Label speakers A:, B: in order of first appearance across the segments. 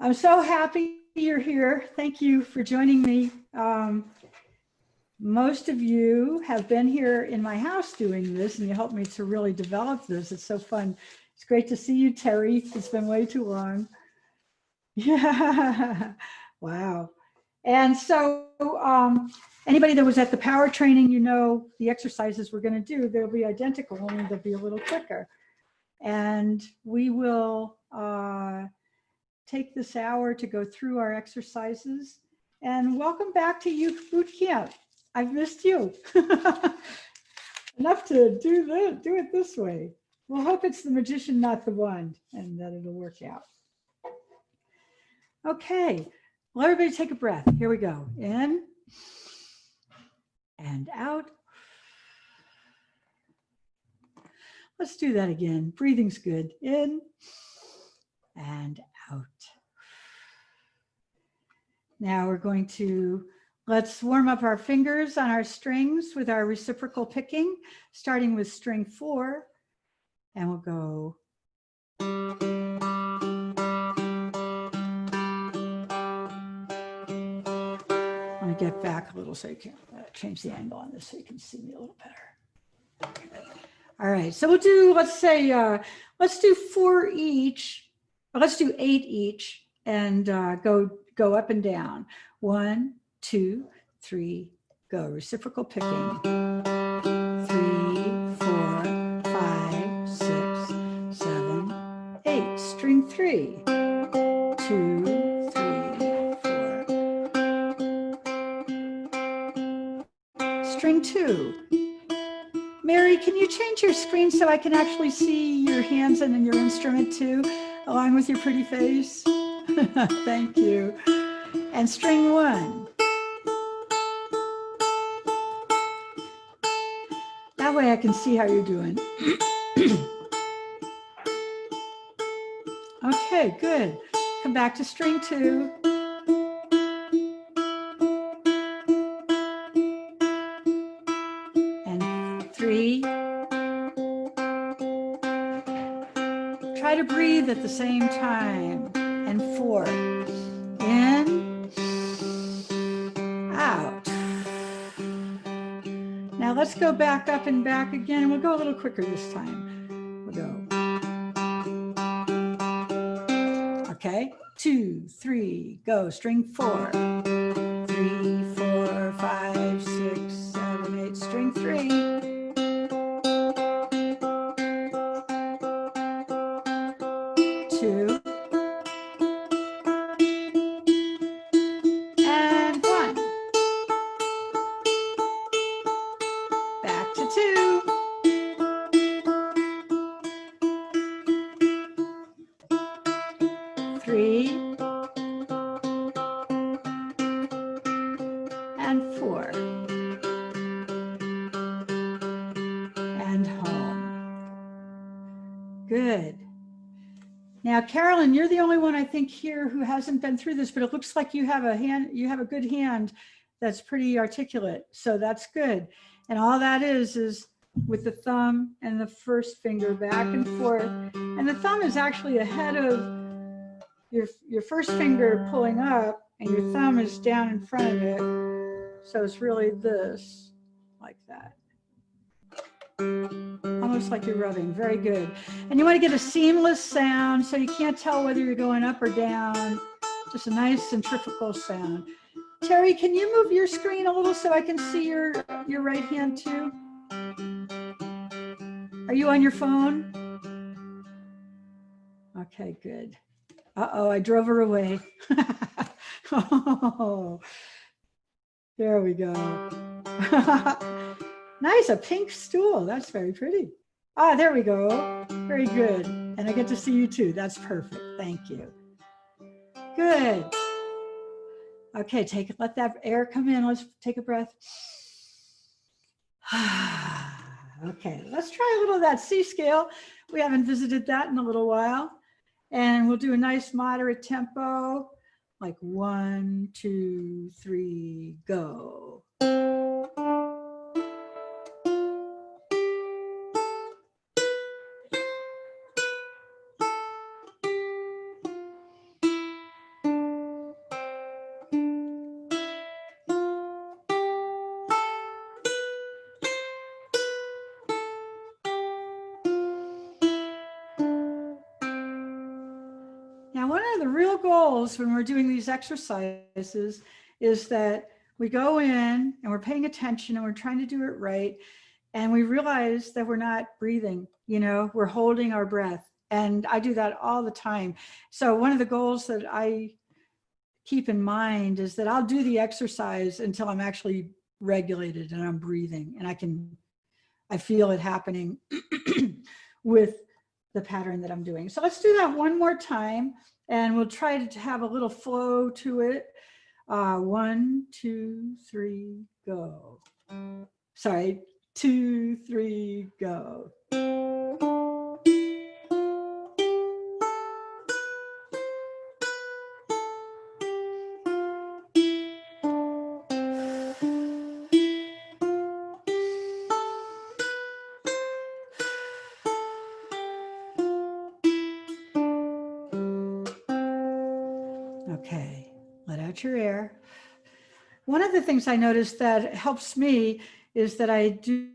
A: I'm so happy you're here. Thank you for joining me. Most of you have been here in my house doing this, and you helped me to really develop this. It's so fun. It's great to see you, Terry. It's been way too long. Yeah, wow. And so anybody that was at the power training, you know the exercises we're going to do, they'll be identical, only they'll be a little quicker. And we will take this hour to go through our exercises. And welcome back to Youth Boot Camp. I've missed you. Enough to do it this way. We'll hope it's the magician, not the wand, and that it'll work out. Okay, well, everybody take a breath. Here we go. In and out. Let's do that again. Breathing's good. In and out. Now we're going to, let's warm up our fingers on our strings with our reciprocal picking, starting with string 4, and we'll go. Let me get back a little so you can change the angle on this so you can see me a little better. All right, so we'll do, let's say, let's do 4 each, or let's do 8 each, and go up and down. 1, 2, 3, go. Reciprocal picking. 3, 4, 5, 6, 7, 8. String 3. 2, 3, 4. String 2. Mary, can you change your screen so I can actually see your hands and your instrument too, along with your pretty face? Thank you. And string 1. That way I can see how you're doing. Okay, good. Come back to string 2. And 3. Try to breathe at the same time. And 4. In, out. Now let's go back up and back again. We'll go a little quicker this time. We'll go. Okay, 2, 3, go. String 4. 3, 4, 5, 6, 7, 8. String 3. Now, Carolyn, you're the only one I think here who hasn't been through this, but it looks like you have a good hand that's pretty articulate. So that's good. And all that is with the thumb and the first finger back and forth. And the thumb is actually ahead of your first finger pulling up, and your thumb is down in front of it. So it's really this, like that. Almost like you're rubbing. Very good. And you want to get a seamless sound so you can't tell whether you're going up or down. Just a nice centrifugal sound. Terry, can you move your screen a little so I can see your right hand too? Are you on your phone? Okay, good. Uh-oh, I drove her away. Oh, there we go. Nice, a pink stool. That's very pretty. Ah, there we go. Very good. And I get to see you too. That's perfect. Thank you. Good. Okay, let that air come in. Let's take a breath. Okay, let's try a little of that C scale. We haven't visited that in a little while. And we'll do a nice moderate tempo, like 1, 2, 3, go. real goals when we're doing these exercises is that we go in and we're paying attention and we're trying to do it right. And we realize that we're not breathing, you know, we're holding our breath. And I do that all the time. So one of the goals that I keep in mind is that I'll do the exercise until I'm actually regulated and I'm breathing and I feel it happening with the pattern that I'm doing. So let's do that one more time and we'll try to have a little flow to it. 1, 2, 3, go. Sorry, 2, 3, go. Okay, let out your air. One of the things I noticed that helps me is that I do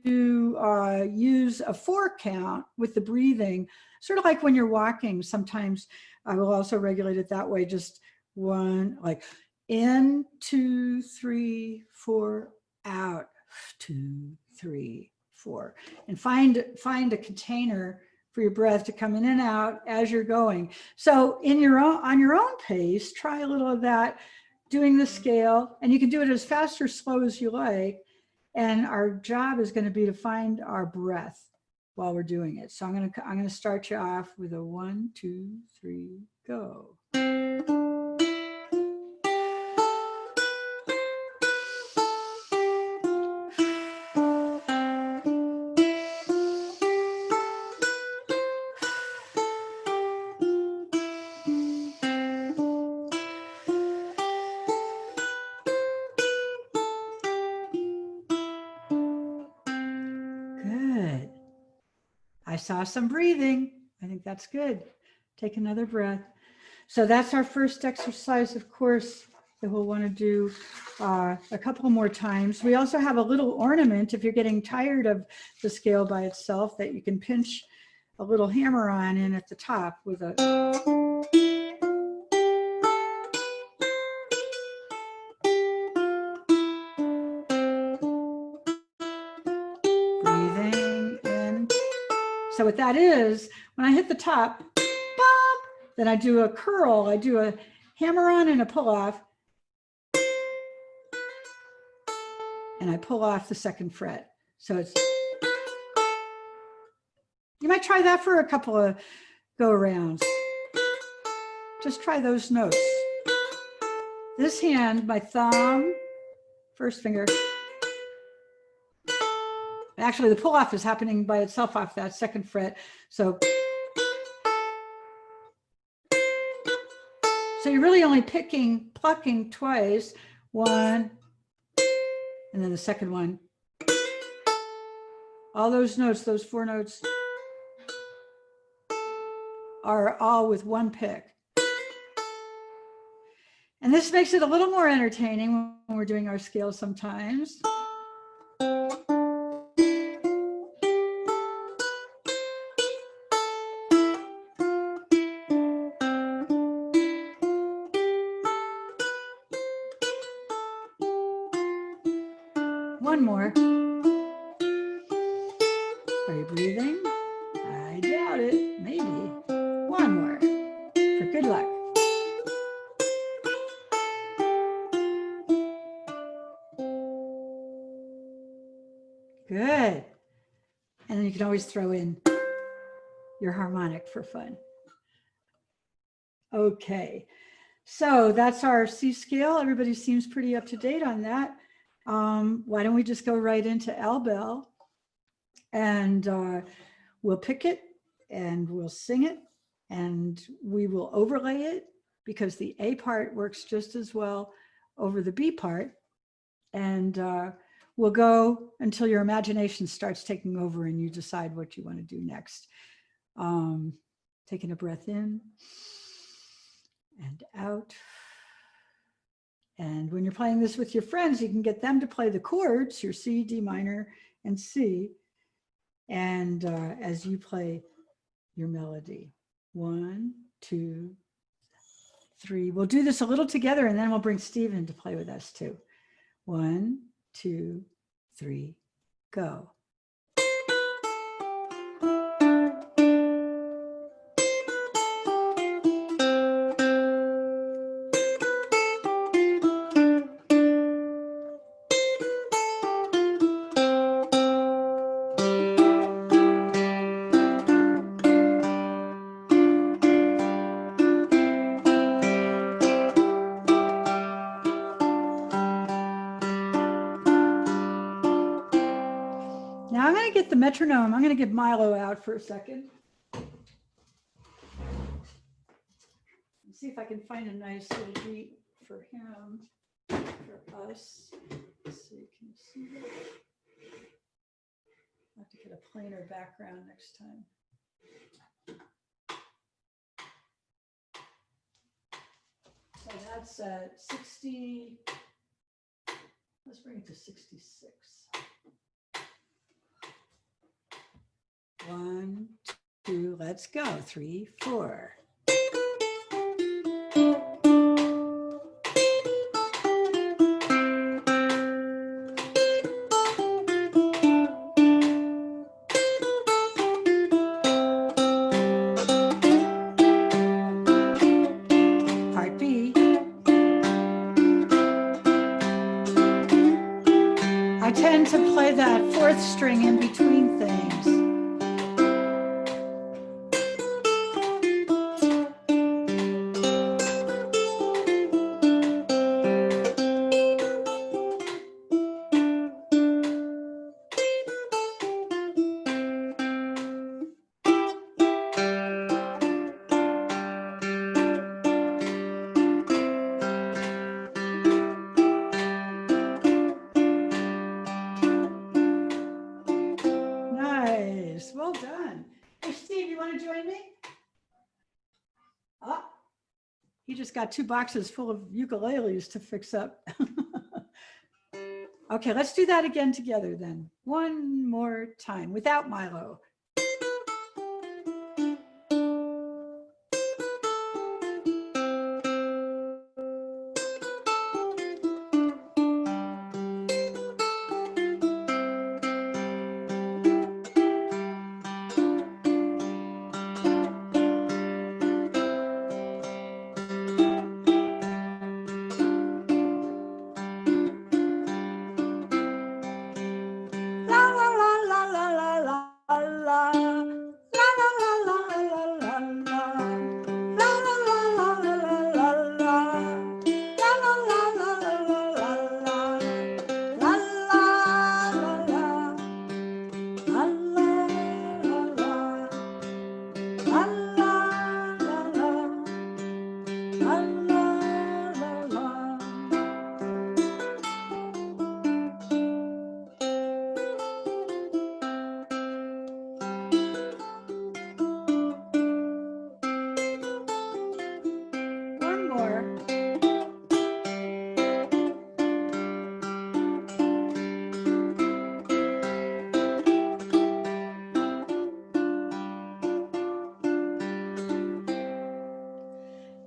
A: use a 4 count with the breathing, sort of like when you're walking. Sometimes I will also regulate it that way, just 1, like in, 2, 3, 4, out, 2, 3, 4, and find a container for your breath to come in and out as you're going. So on your own pace, try a little of that, doing the scale, and you can do it as fast or slow as you like. And our job is going to be to find our breath while we're doing it. So I'm going to start you off with a 1, 2, 3, go. Good. I saw some breathing. I think that's good. Take another breath. So that's our first exercise, of course, that we'll want to do a couple more times. We also have a little ornament if you're getting tired of the scale by itself that you can pinch a little hammer on in at the top with a... breathing in. So what that is, when I hit the top, bop, then I do a curl, I do a hammer on and a pull off, and I pull off the 2nd fret. So it's, you might try that for a couple of go arounds. Just try those notes. This hand, my thumb, first finger. Actually, the pull off is happening by itself off that 2nd fret. So you're really only plucking twice, 1, and then the 2nd one. All those notes, those 4 notes, are all with 1 pick. And this makes it a little more entertaining when we're doing our scales sometimes. One more. Are you breathing? I doubt it. Maybe. One more for good luck. Good. And then you can always throw in your harmonic for fun. Okay. So that's our C scale. Everybody seems pretty up to date on that. Why don't we just go right into L bell, and we'll pick it and we'll sing it and we will overlay it because the A part works just as well over the B part. And we'll go until your imagination starts taking over and you decide what you want to do next. Taking a breath in and out. And when you're playing this with your friends, you can get them to play the chords, your C, D minor, and C. And as you play your melody, 1, 2, 3. We'll do this a little together and then we'll bring Steve in to play with us too. 1, 2, 3, go. Now I'm going to get the metronome. I'm going to get Milo out for a second. Let's see if I can find a nice little beat for him, for us. Let's see, can you see that? I'll have to get a plainer background next time. So that's at 60. Let's bring it to 66. 1, 2, let's go. 3, 4. Part B. I tend to play that 4th string in between things. Well done. Hey, Steve, you want to join me? Oh, he just got 2 boxes full of ukuleles to fix up. Okay, let's do that again together then. One more time without Milo.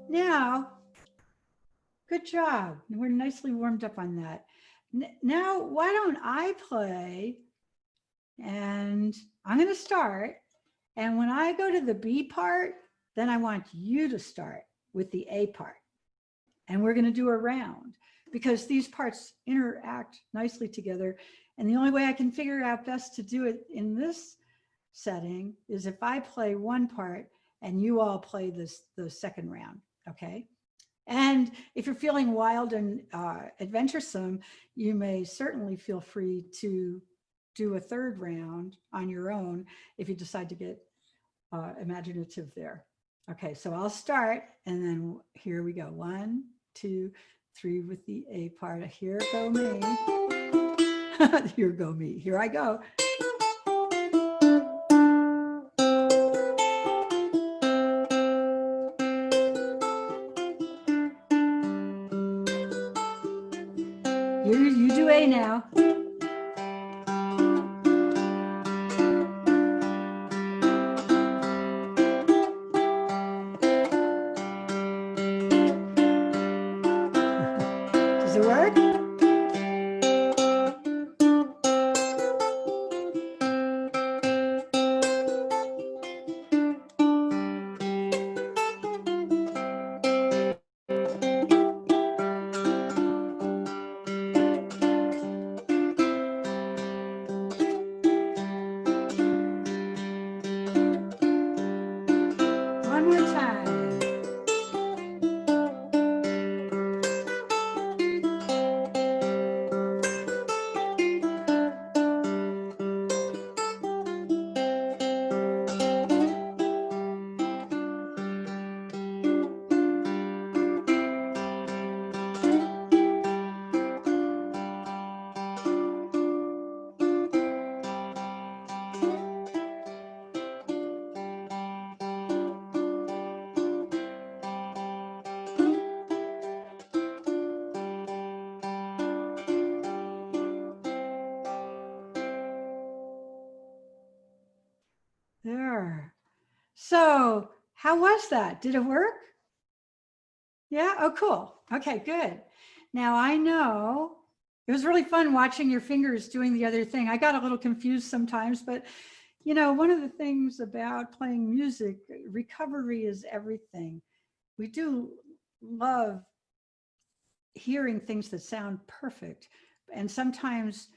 A: Now, good job. We're nicely warmed up on that. Now, why don't I play? And I'm going to start. And when I go to the B part, then I want you to start with the A part. And we're going to do a round because these parts interact nicely together. And the only way I can figure out best to do it in this setting is if I play one part and you all play the second round. Okay. And if you're feeling wild and adventuresome, you may certainly feel free to do a third round on your own if you decide to get imaginative there. Okay, so I'll start and then here we go. 1, 2, 3 with the A part. Here go me. Here go me. Here I go. You do A now. work? One more time. There. So how was that? Did it work? Yeah. Oh, cool. Okay, good. Now I know it was really fun watching your fingers doing the other thing. I got a little confused sometimes, but you know, one of the things about playing music, recovery is everything. We do love hearing things that sound perfect. And sometimes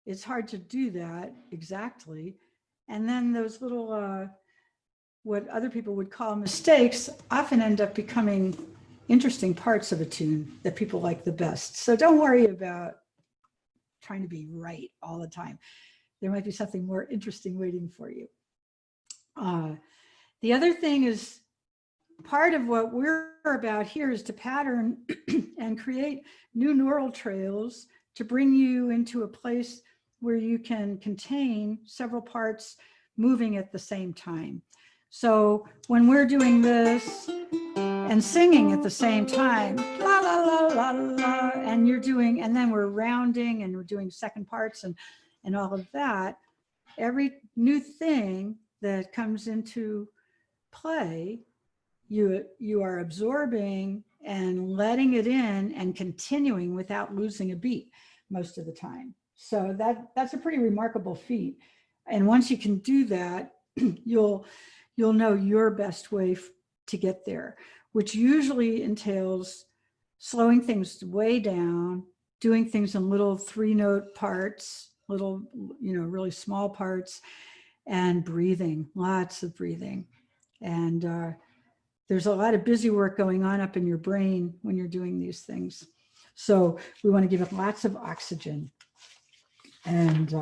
A: it's hard to do that exactly. And then those little, what other people would call mistakes often end up becoming interesting parts of a tune that people like the best. So don't worry about trying to be right all the time. There might be something more interesting waiting for you. The other thing is, part of what we're about here is to pattern and create new neural trails to bring you into a place where you can contain several parts moving at the same time. So when we're doing this and singing at the same time, la, la, la, la, la, and you're doing, and then we're rounding and we're doing second parts and all of that, every new thing that comes into play, you are absorbing and letting it in and continuing without losing a beat most of the time. So that's a pretty remarkable feat. And once you can do that, you'll know your best way to get there, which usually entails slowing things way down, doing things in little 3-note parts, little, really small parts, and breathing, lots of breathing. And there's a lot of busy work going on up in your brain when you're doing these things. So we want to give it lots of oxygen and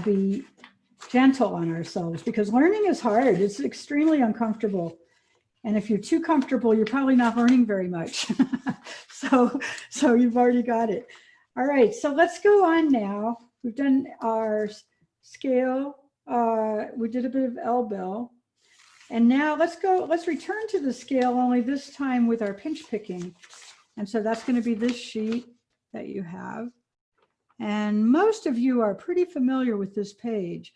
A: be gentle on ourselves, because learning is hard. It's extremely uncomfortable. And if you're too comfortable, you're probably not learning very much. So you've already got it. All right, so let's go on now. We've done our scale. We did a bit of elbow. And now let's return to the scale, only this time with our pinch picking. And so that's going to be this sheet that you have. And most of you are pretty familiar with this page.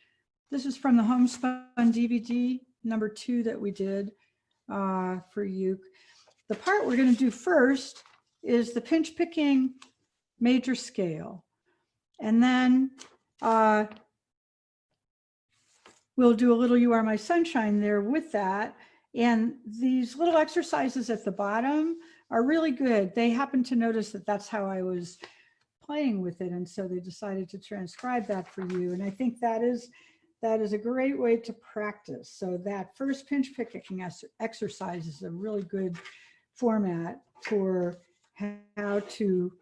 A: This is from the Homespun DVD number 2 that we did for you. The part we're going to do first is the pinch picking major scale. And then we'll do a little You Are My Sunshine there with that. And these little exercises at the bottom are really good. They happened to notice that that's how I was playing with it. And so they decided to transcribe that for you. And I think that is a great way to practice. So that first pinch picking exercise is a really good format for how to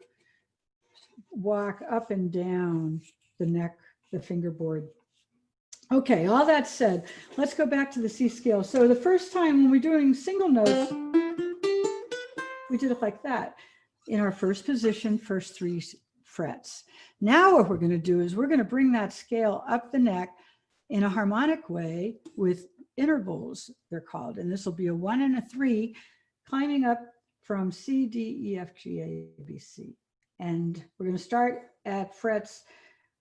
A: walk up and down the neck, the fingerboard. Okay, all that said, let's go back to the C scale. So the first time when we're doing single notes, we did it like that in our first position, first 3 frets. Now what we're going to do is we're going to bring that scale up the neck in a harmonic way with intervals, they're called. And this will be a 1 and a 3 climbing up from C, D, E, F, G, A, B, C. And we're going to start at frets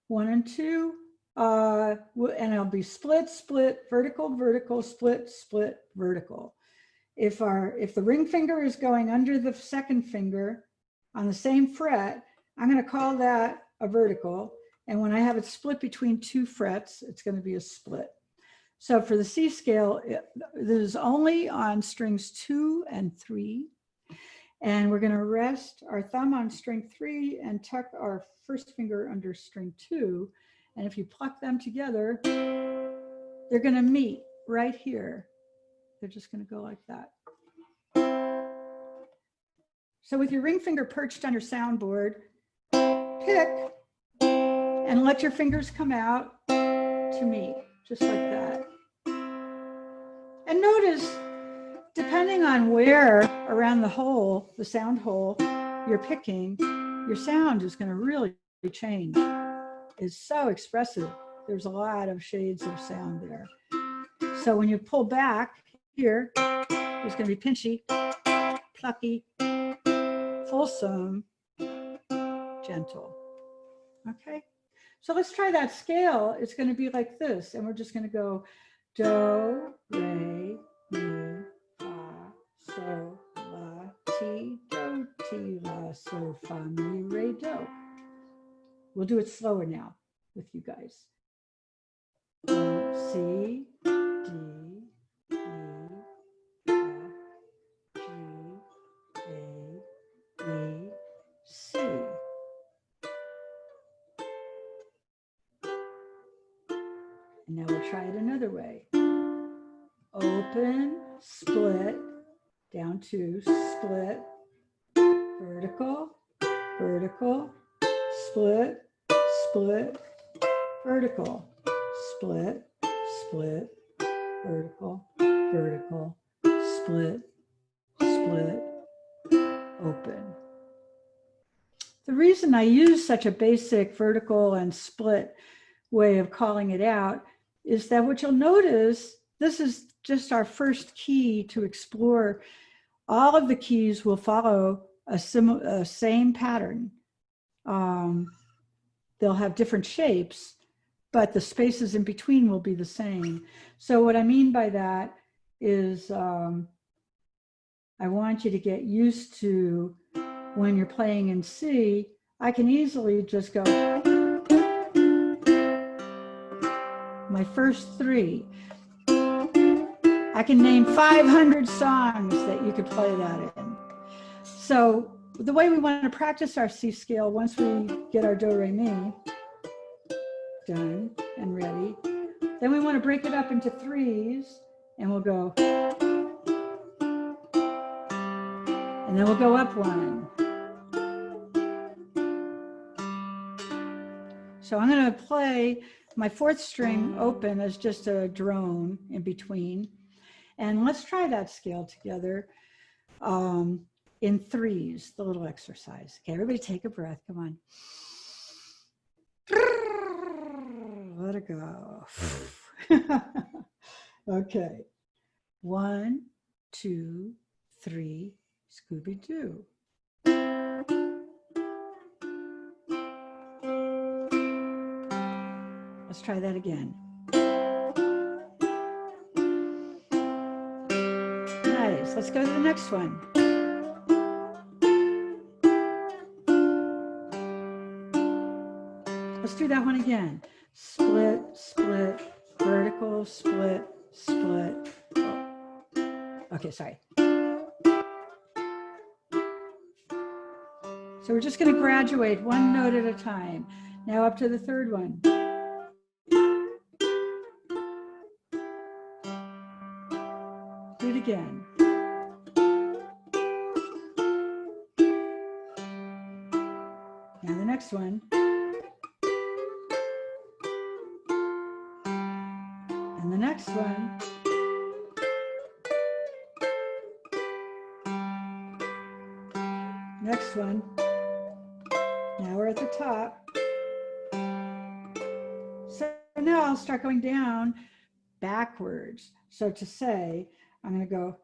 A: 1 and 2. And it'll be split, split, vertical, vertical, split, split, vertical. If the ring finger is going under the second finger, on the same fret, I'm going to call that a vertical. And when I have it split between 2 frets, it's going to be a split. So for the C scale, this is only on strings 2 and 3. And we're going to rest our thumb on string 3 and tuck our first finger under string 2. And if you pluck them together, they're going to meet right here. They're just going to go like that. So with your ring finger perched on your soundboard, pick and let your fingers come out to meet, just like that. And notice, depending on where around the hole, the sound hole, you're picking, your sound is going to really change. It's so expressive. There's a lot of shades of sound there. So when you pull back here, there's going to be pinchy, plucky, fulsome, gentle. Okay, so let's try that scale. It's going to be like this, and we're just going to go do, re, mi, fa, sol, la, ti, do, la, sol, fa, mi, re, do. We'll do it slower now with you guys. C, D, E, F, G, A, B, C. And now we'll try it another way. Open, split, down 2, split, vertical, vertical, split, split, vertical, split, split, vertical, vertical, split, split, open. The reason I use such a basic vertical and split way of calling it out is that what you'll notice, this is just our first key to explore. All of the keys will follow a same pattern. They'll have different shapes, but the spaces in between will be the same. So what I mean by that is I want you to get used to when you're playing in C, I can easily just go my first 3. I can name 500 songs that you could play that in. So the way we want to practice our C scale, once we get our do, re, mi done and ready, then we want to break it up into 3s, and we'll go, and then we'll go up 1. So I'm going to play my 4th string open as just a drone in between. And let's try that scale together in 3s, the little exercise. Okay, everybody take a breath. Come on. Let it go. Okay. 1, 2, 3, Scooby-Doo. Let's try that again. Nice. Let's go to the next one. Let's do that one again. Split, split, vertical, split, split. Oh. Okay, sorry. So we're just going to graduate 1 note at a time. Now up to the 3rd one. Do it again. Now the next one. And the next one. Next one. Now we're at the top. So now I'll start going down backwards. So to say, I'm going to go.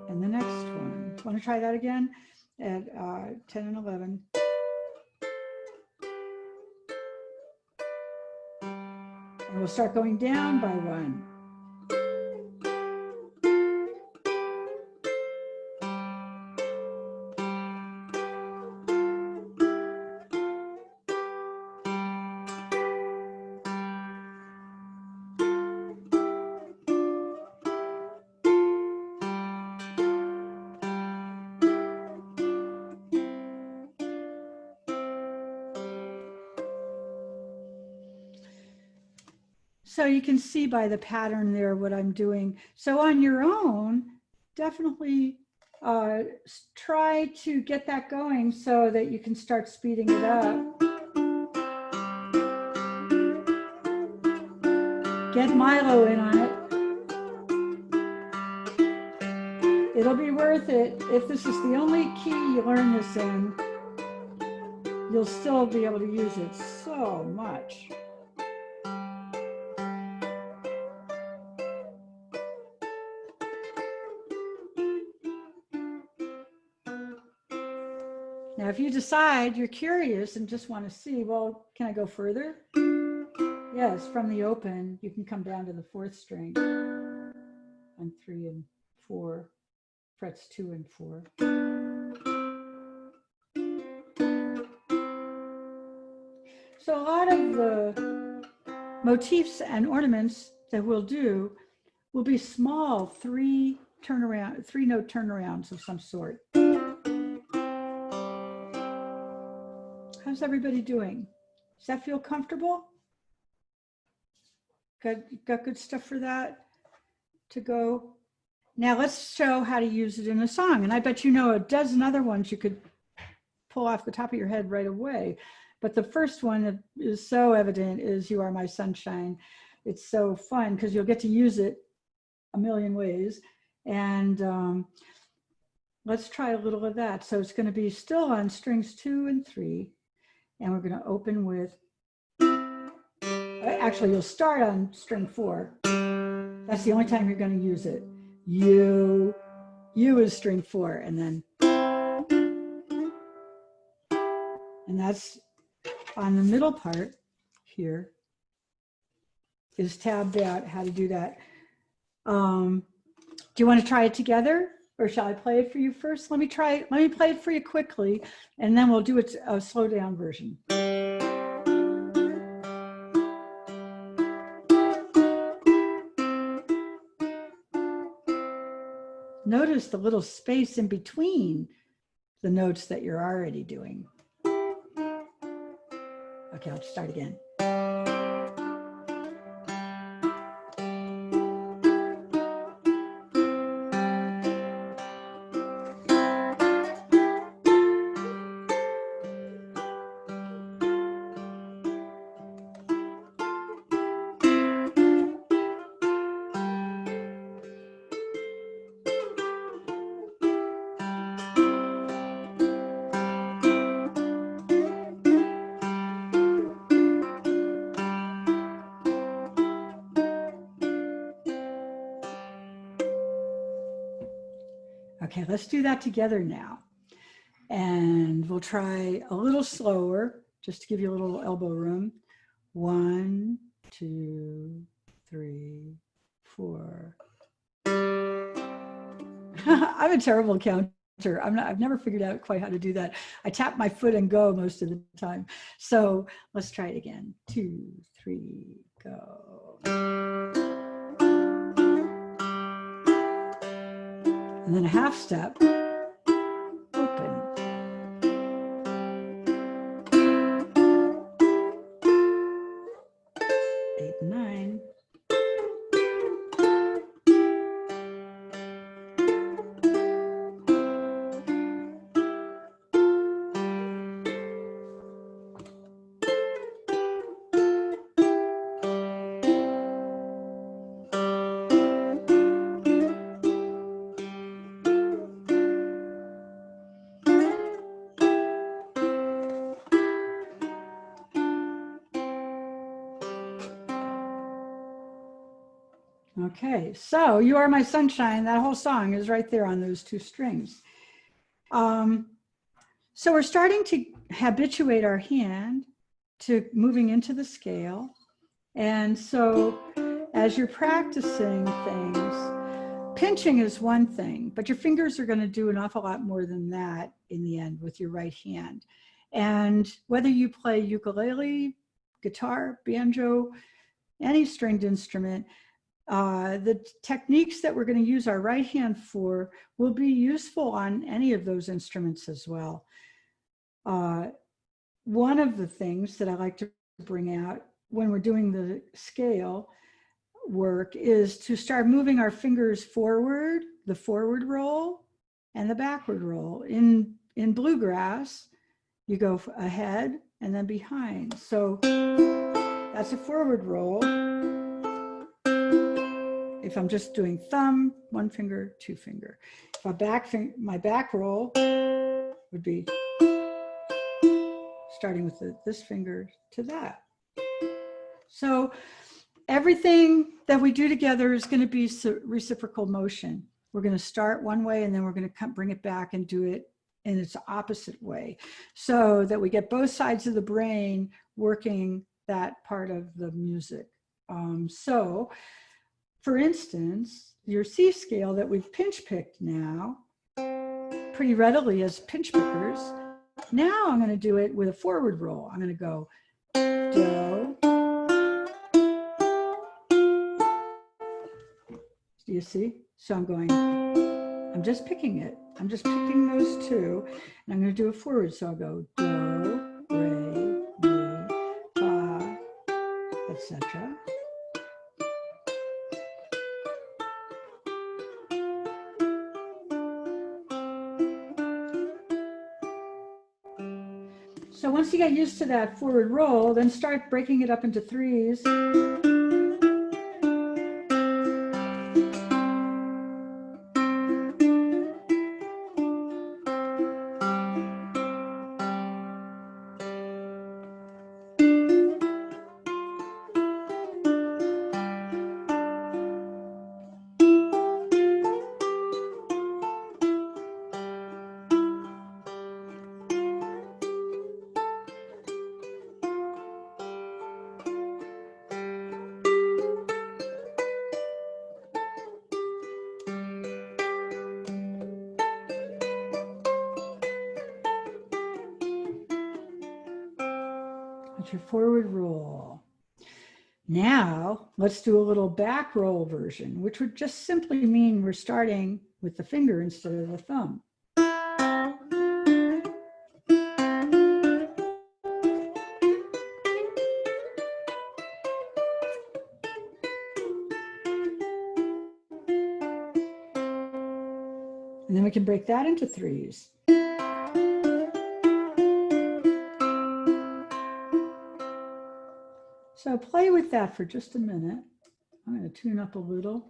A: And the next one. Want to try that again at 10 and 11. And we'll start going down by 1. So you can see by the pattern there what I'm doing. So on your own, definitely try to get that going so that you can start speeding it up. Get Milo in on it. It'll be worth it. If this is the only key you learn this in, you'll still be able to use it so much. Now, if you decide you're curious and just want to see, well, can I go further? Yes, from the open, you can come down to the 4th string on 3 and 4, frets 2 and 4. So a lot of the motifs and ornaments that we'll do will be small 3-note turnarounds of some sort. How's everybody doing? Does that feel comfortable? Got good stuff for that to go? Now let's show how to use it in a song. And I bet you know a dozen other ones you could pull off the top of your head right away. But the first one that is so evident is You Are My Sunshine. It's so fun because you'll get to use it a million ways. And let's try a little of that. So it's going to be still on strings 2 and 3. And we're going to open with, actually you'll start on string 4. That's the only time you're going to use it. You is string 4, and then, and that's on the middle part here is tabbed out how to do that. Do you want to try it together, or shall I play it for you first? Let me play it for you quickly, and then we'll do a slow down version. Notice the little space in between the notes that you're already doing. Okay, I'll start again. Okay, let's do that together now. And we'll try a little slower, just to give you a little elbow room. 1, 2, 3, 4. I'm a terrible counter. I've never figured out quite how to do that. I tap my foot and go most of the time. So let's try it again. 2, 3, go. And then a half step, open. Eight, 9. Okay, so You Are My Sunshine, that whole song is right there on those 2 strings. So we're starting to habituate our hand to moving into the scale. And so as you're practicing things, pinching is one thing, but your fingers are going to do an awful lot more than that in the end with your right hand. And whether you play ukulele, guitar, banjo, any stringed instrument, the techniques that we're going to use our right hand for will be useful on any of those instruments as well. One of the things that I like to bring out when we're doing the scale work is to start moving our fingers forward, the forward roll and the backward roll. In bluegrass, you go ahead and then behind. So that's a forward roll. If I'm just doing thumb, one finger, two finger. If my back roll would be starting with this finger to that. So everything that we do together is going to be reciprocal motion. We're going to start one way and then we're going to bring it back and do it in its opposite way, so that we get both sides of the brain working that part of the music. So for instance, your C scale that we've pinch picked now pretty readily as pinch pickers. Now I'm going to do it with a forward roll. I'm going to go do. Do you see? So I'm just picking it. I'm just picking those two, and I'm going to do it forward. So I'll go do, re, mi, fa, etc. So once you get used to that forward roll, then start breaking it up into threes. Your forward roll. Now let's do a little back roll version, which would just simply mean we're starting with the finger instead of the thumb. And then we can break that into threes. So play with that for just a minute. I'm going to tune up a little.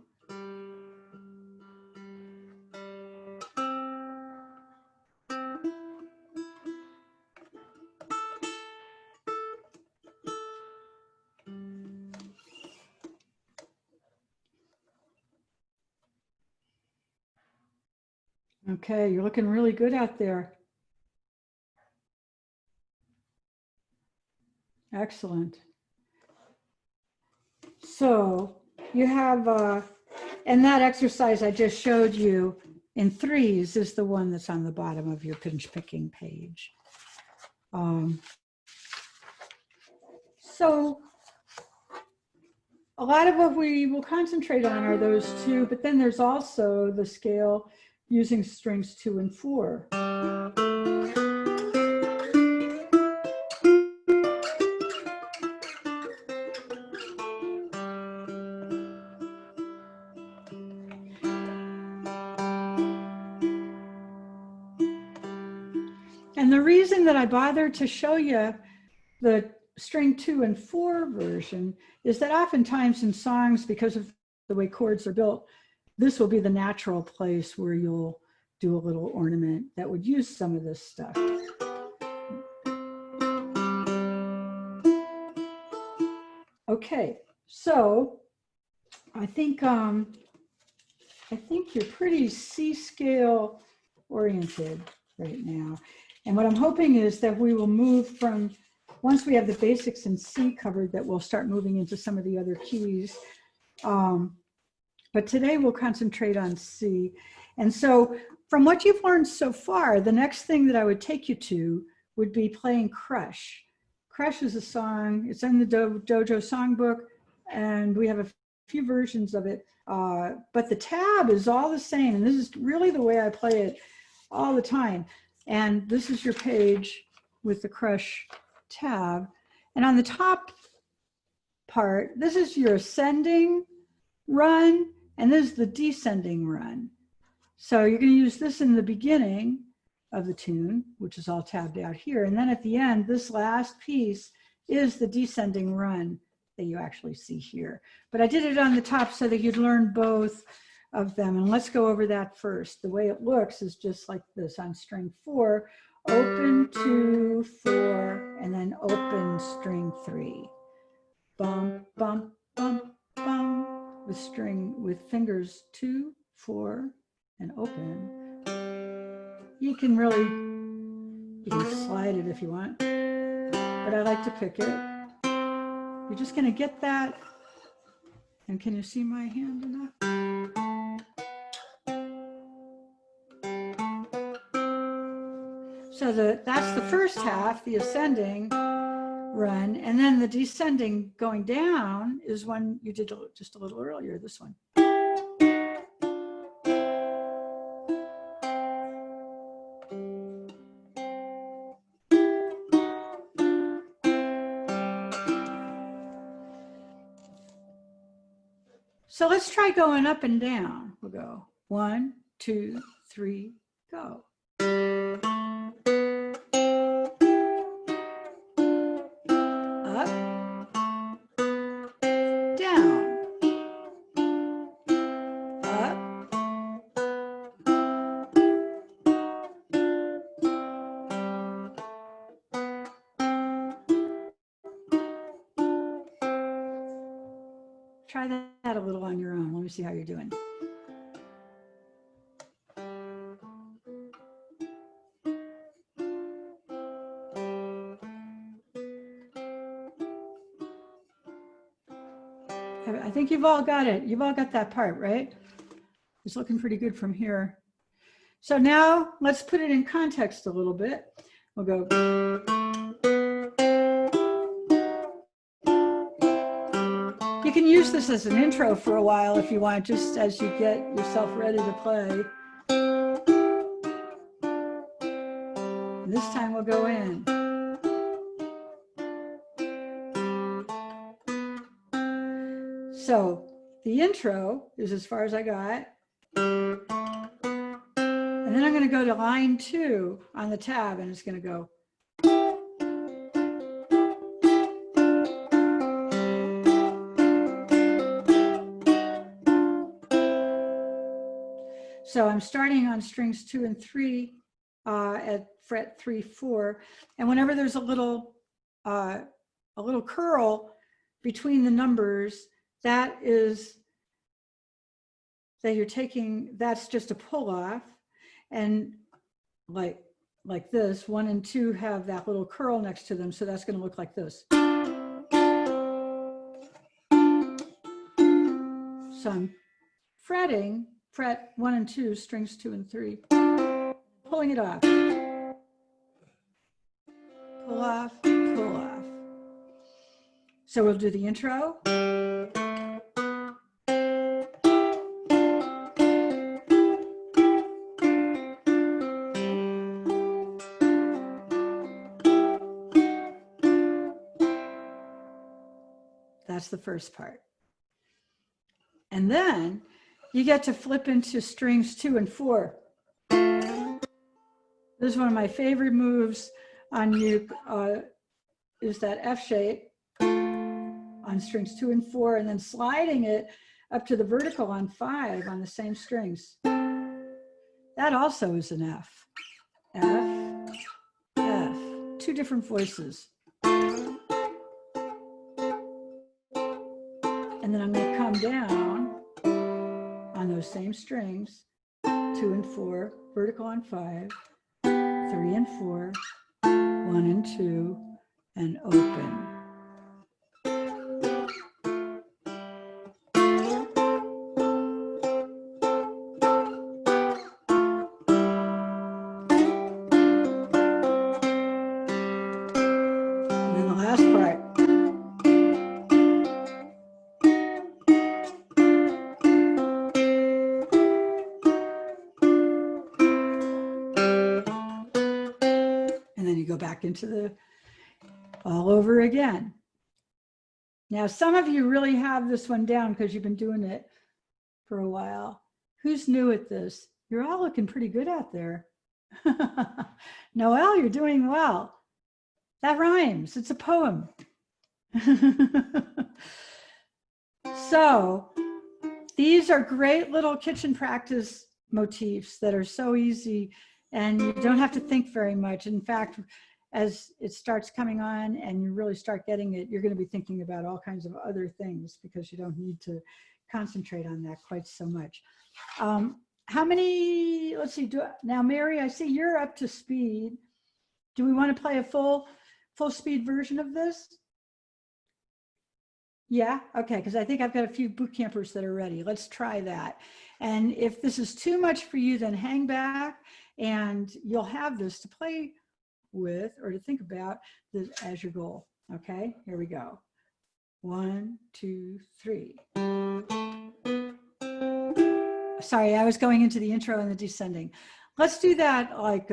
A: Okay, you're looking really good out there. Excellent. So you have, and that exercise I just showed you in threes is the one that's on the bottom of your pinch picking page. So a lot of what we will concentrate on are those two, but then there's also the scale using strings 2 and 4. And the reason that I bothered to show you the string 2 and 4 version is that oftentimes in songs, because of the way chords are built, this will be the natural place where you'll do a little ornament that would use some of this stuff. Okay, so I think you're pretty C scale oriented right now. And what I'm hoping is that we will move from, once we have the basics in C covered, that we'll start moving into some of the other keys. But today we'll concentrate on C. And so from what you've learned so far, the next thing that I would take you to would be playing Crush. Crush is a song, it's in the Dojo songbook, and we have a few versions of it, but the tab is all the same. And this is really the way I play it all the time. And this is your page with the Crush tab. And on the top part, this is your ascending run, and this is the descending run. So you're going to use this in the beginning of the tune, which is all tabbed out here. And then at the end, this last piece is the descending run that you actually see here. But I did it on the top so that you'd learn both of them. And let's go over that first. The way it looks is just like this on string 4, open 2, 4, and then open string 3. Bum, bum, bum, bum, with fingers 2, 4, and open. You can slide it if you want, but I like to pick it. You're just going to get that. And can you see my hand enough? So that's the first half, the ascending run, and then the descending going down is one you did just a little earlier, this one. So let's try going up and down. We'll go 1, 2, 3, go. Up, down, up, try that a little on your own. Let me see how you're doing. I think you've all got it. You've all got that part, right? It's looking pretty good from here. So now let's put it in context a little bit. We'll go. You can use this as an intro for a while if you want, just as you get yourself ready to play. And this time we'll go in. So the intro is as far as I got. And then I'm going to go to line 2 on the tab, and it's going to go. So I'm starting on strings 2 and 3 at fret 3, 4. And whenever there's a little curl between the numbers, that's just a pull off. And like this, 1 and 2 have that little curl next to them. So that's going to look like this. So I'm fretting, fret 1 and 2, strings 2 and 3, pulling it off. Pull off, pull off. So we'll do the intro. That's the first part. And then you get to flip into strings 2 and 4. This is one of my favorite moves on uke, is that F shape on strings 2 and 4, and then sliding it up to the vertical on 5 on the same strings. That also is an F. F, F, 2 different voices. And then I'm going to come down on those same strings, 2 and 4, vertical on 5, 3 and 4, 1 and 2, and open. And then the last part. Go back into the all over again. Now, some of you really have this one down because you've been doing it for a while. Who's new at this? You're all looking pretty good out there. Noelle, you're doing well. That rhymes. It's a poem. So these are great little kitchen practice motifs that are so easy, and you don't have to think very much. In fact, as it starts coming on and you really start getting it, you're going to be thinking about all kinds of other things because you don't need to concentrate on that quite so much. How many, let's see, now Mary, I see you're up to speed. Do we want to play a full speed version of this? Yeah, okay, because I think I've got a few boot campers that are ready. Let's try that. And if this is too much for you, then hang back and you'll have this to play with or to think about this as your goal. Okay, here we go. 1, 2, 3. Sorry, I was going into the intro and the descending. Let's do that like,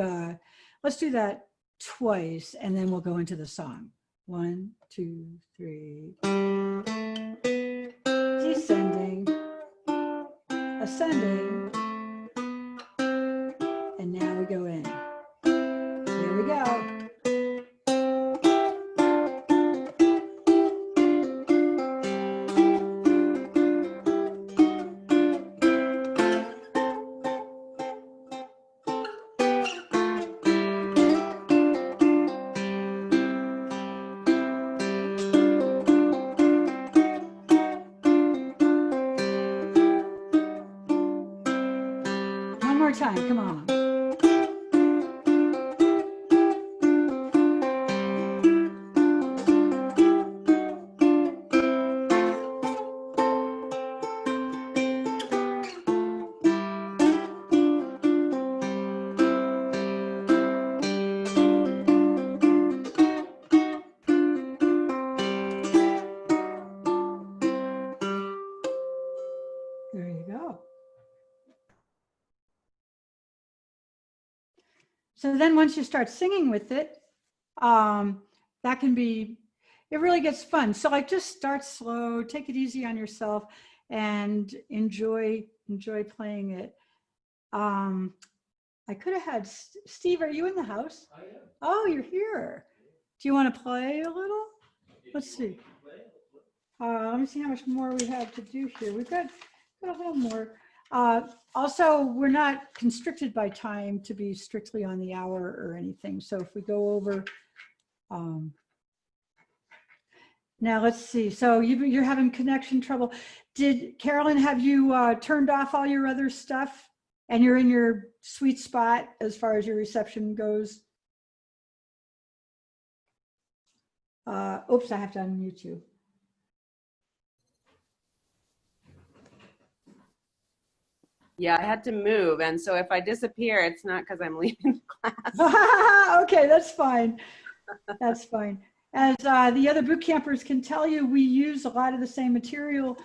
A: let's do that twice and then we'll go into the song. 1, 2, 3. Descending, ascending, and now we go in. Here we go. Time, come on. There you go. So then once you start singing with it, that can be, it really gets fun. So like just start slow, take it easy on yourself and enjoy playing it. I could have had, Steve, are you in the house? I am. Oh, you're here. Do you want to play a little? Let's see. Let me see how much more we have to do here. We've got a little more. Also, we're not constricted by time to be strictly on the hour or anything. So if we go over, now let's see. So you're having connection trouble. Did Carolyn have you turned off all your other stuff and you're in your sweet spot as far as your reception goes? Oops, I have to unmute you.
B: Yeah, I had to move. And so if I disappear, it's not because I'm leaving class.
A: Okay, that's fine. That's fine. As the other boot campers can tell you, we use a lot of the same material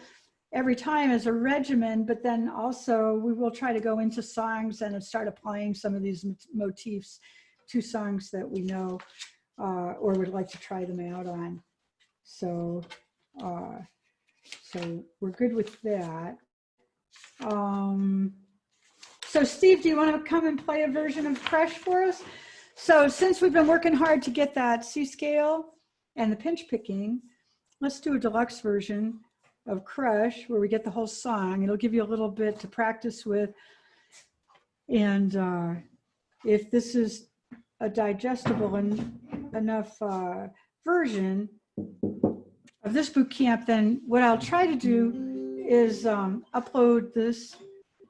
A: every time as a regimen, but then also we will try to go into songs and start applying some of these motifs to songs that we know or would like to try them out on. So, so we're good with that. So Steve, do you want to come and play a version of Crush for us? So since we've been working hard to get that C scale and the pinch picking, let's do a deluxe version of Crush where we get the whole song. It'll give you a little bit to practice with. And if this is a digestible enough version of this boot camp, then what I'll try to do is upload this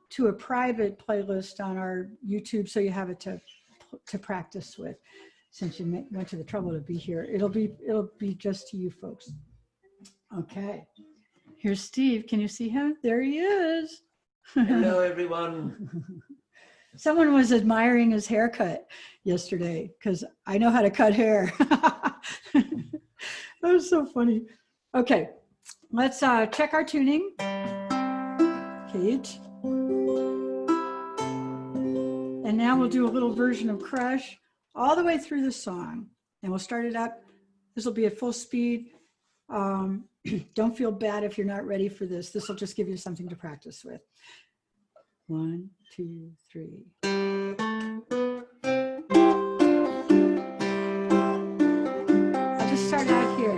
A: to a private playlist on our YouTube so you have it to practice with. Since you went to the trouble to be here, it'll be just to you folks. Okay, here's Steve. Can you see him? There he is.
C: Hello, everyone.
A: Someone was admiring his haircut yesterday because I know how to cut hair. That was so funny. Okay, let's check our tuning. Kate. And now we'll do a little version of Crush all the way through the song. And we'll start it up. This will be at full speed. Don't feel bad if you're not ready for this. This will just give you something to practice with. 1, 2, 3. I'll just start out here.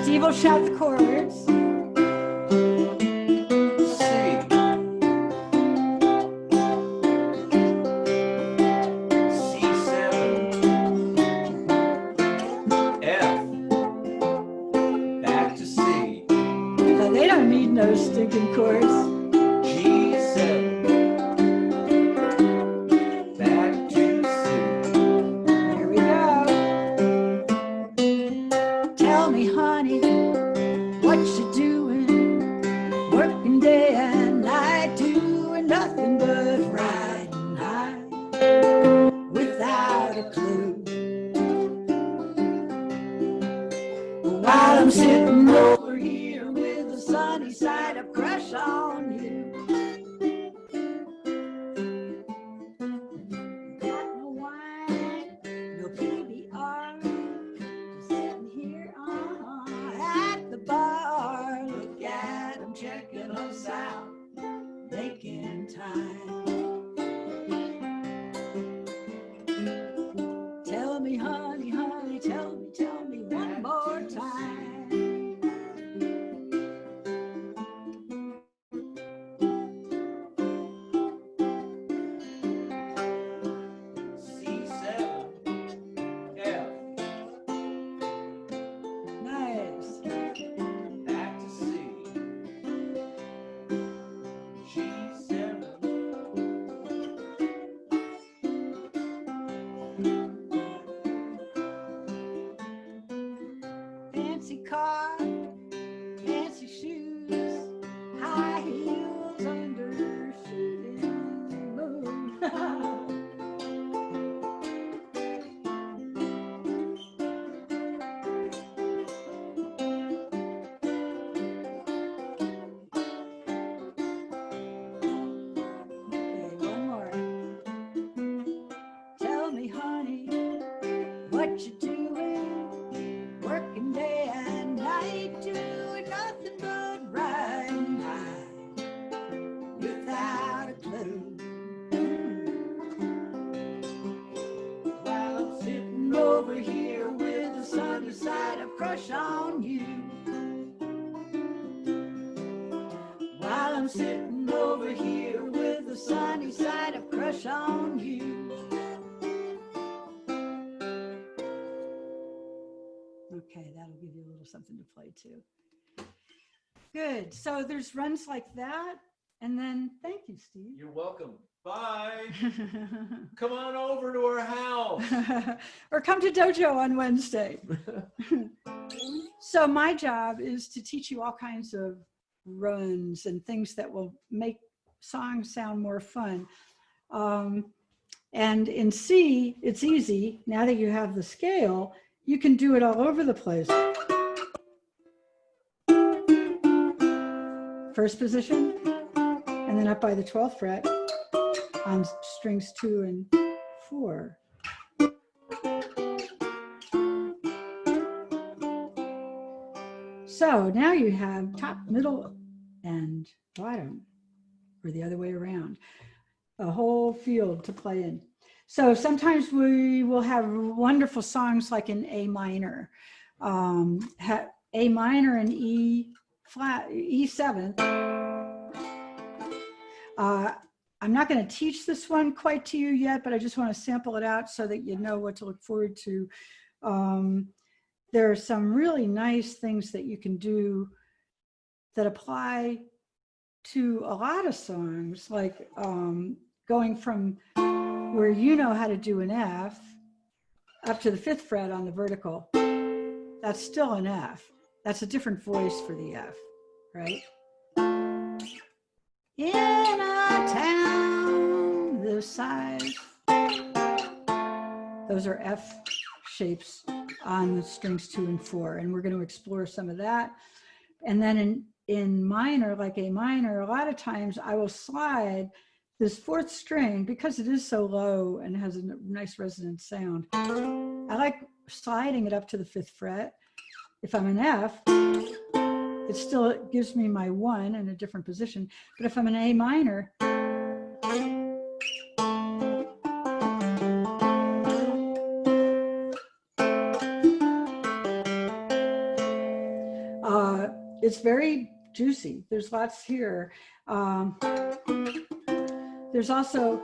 A: Steve will shout the chords.
C: C, C7, F, back to C,
A: No, they don't need no stinking chords.
C: G7, back to C.
A: Here we go. Tell me, honey, what you doing? Working day and night, doing nothing but riding high without a clue. While I'm sitting over here with the sunny side of crush on you. Got no wine, no PBR, just sitting here at the bar. Look at 'em checking us out, making time. Tell me, honey, honey, tell me one more time.
C: C7, F,
A: Nice.
C: back to C, G7,
A: Fancy car, fancy shoes, high heels under shooting moon. Okay, one more. Tell me, honey, what you doing? Working day and night, doing nothing but riding high without a clue. While I'm sitting over here with the sunny side of crush on you. While I'm sitting over here with the sunny side of crush on you. Okay, that'll give you a little something to play to. Good. So there's runs like that. And then, thank you, Steve.
C: you're welcome. Bye. Come on over to our house.
A: Or come to dojo on Wednesday. So my job is to teach you all kinds of runs and things that will make songs sound more fun. And in C, it's easy. Now that you have the scale, you can do it all over the place. First position, and then up by the 12th fret on strings 2 and 4. So now you have top, middle, and bottom, or the other way around, a whole field to play in. So sometimes we will have wonderful songs like in A minor, A minor and E flat, E7. I'm not going to teach this one quite to you yet, but I just want to sample it out so that you know what to look forward to. There are some really nice things that you can do that apply to a lot of songs, like going from where you know how to do an F up to the 5th fret on the vertical. That's still an F. That's a different voice for the F, right? In a town this size. Those are F shapes on the strings 2 and 4, and we're going to explore some of that. And then in minor, like A minor, a lot of times I will slide this fourth string because it is so low and has a nice resonant sound. I like sliding it up to the 5th fret. If I'm an F, it still gives me my 1 in a different position. But if I'm an A minor, it's very juicy. There's lots here. There's also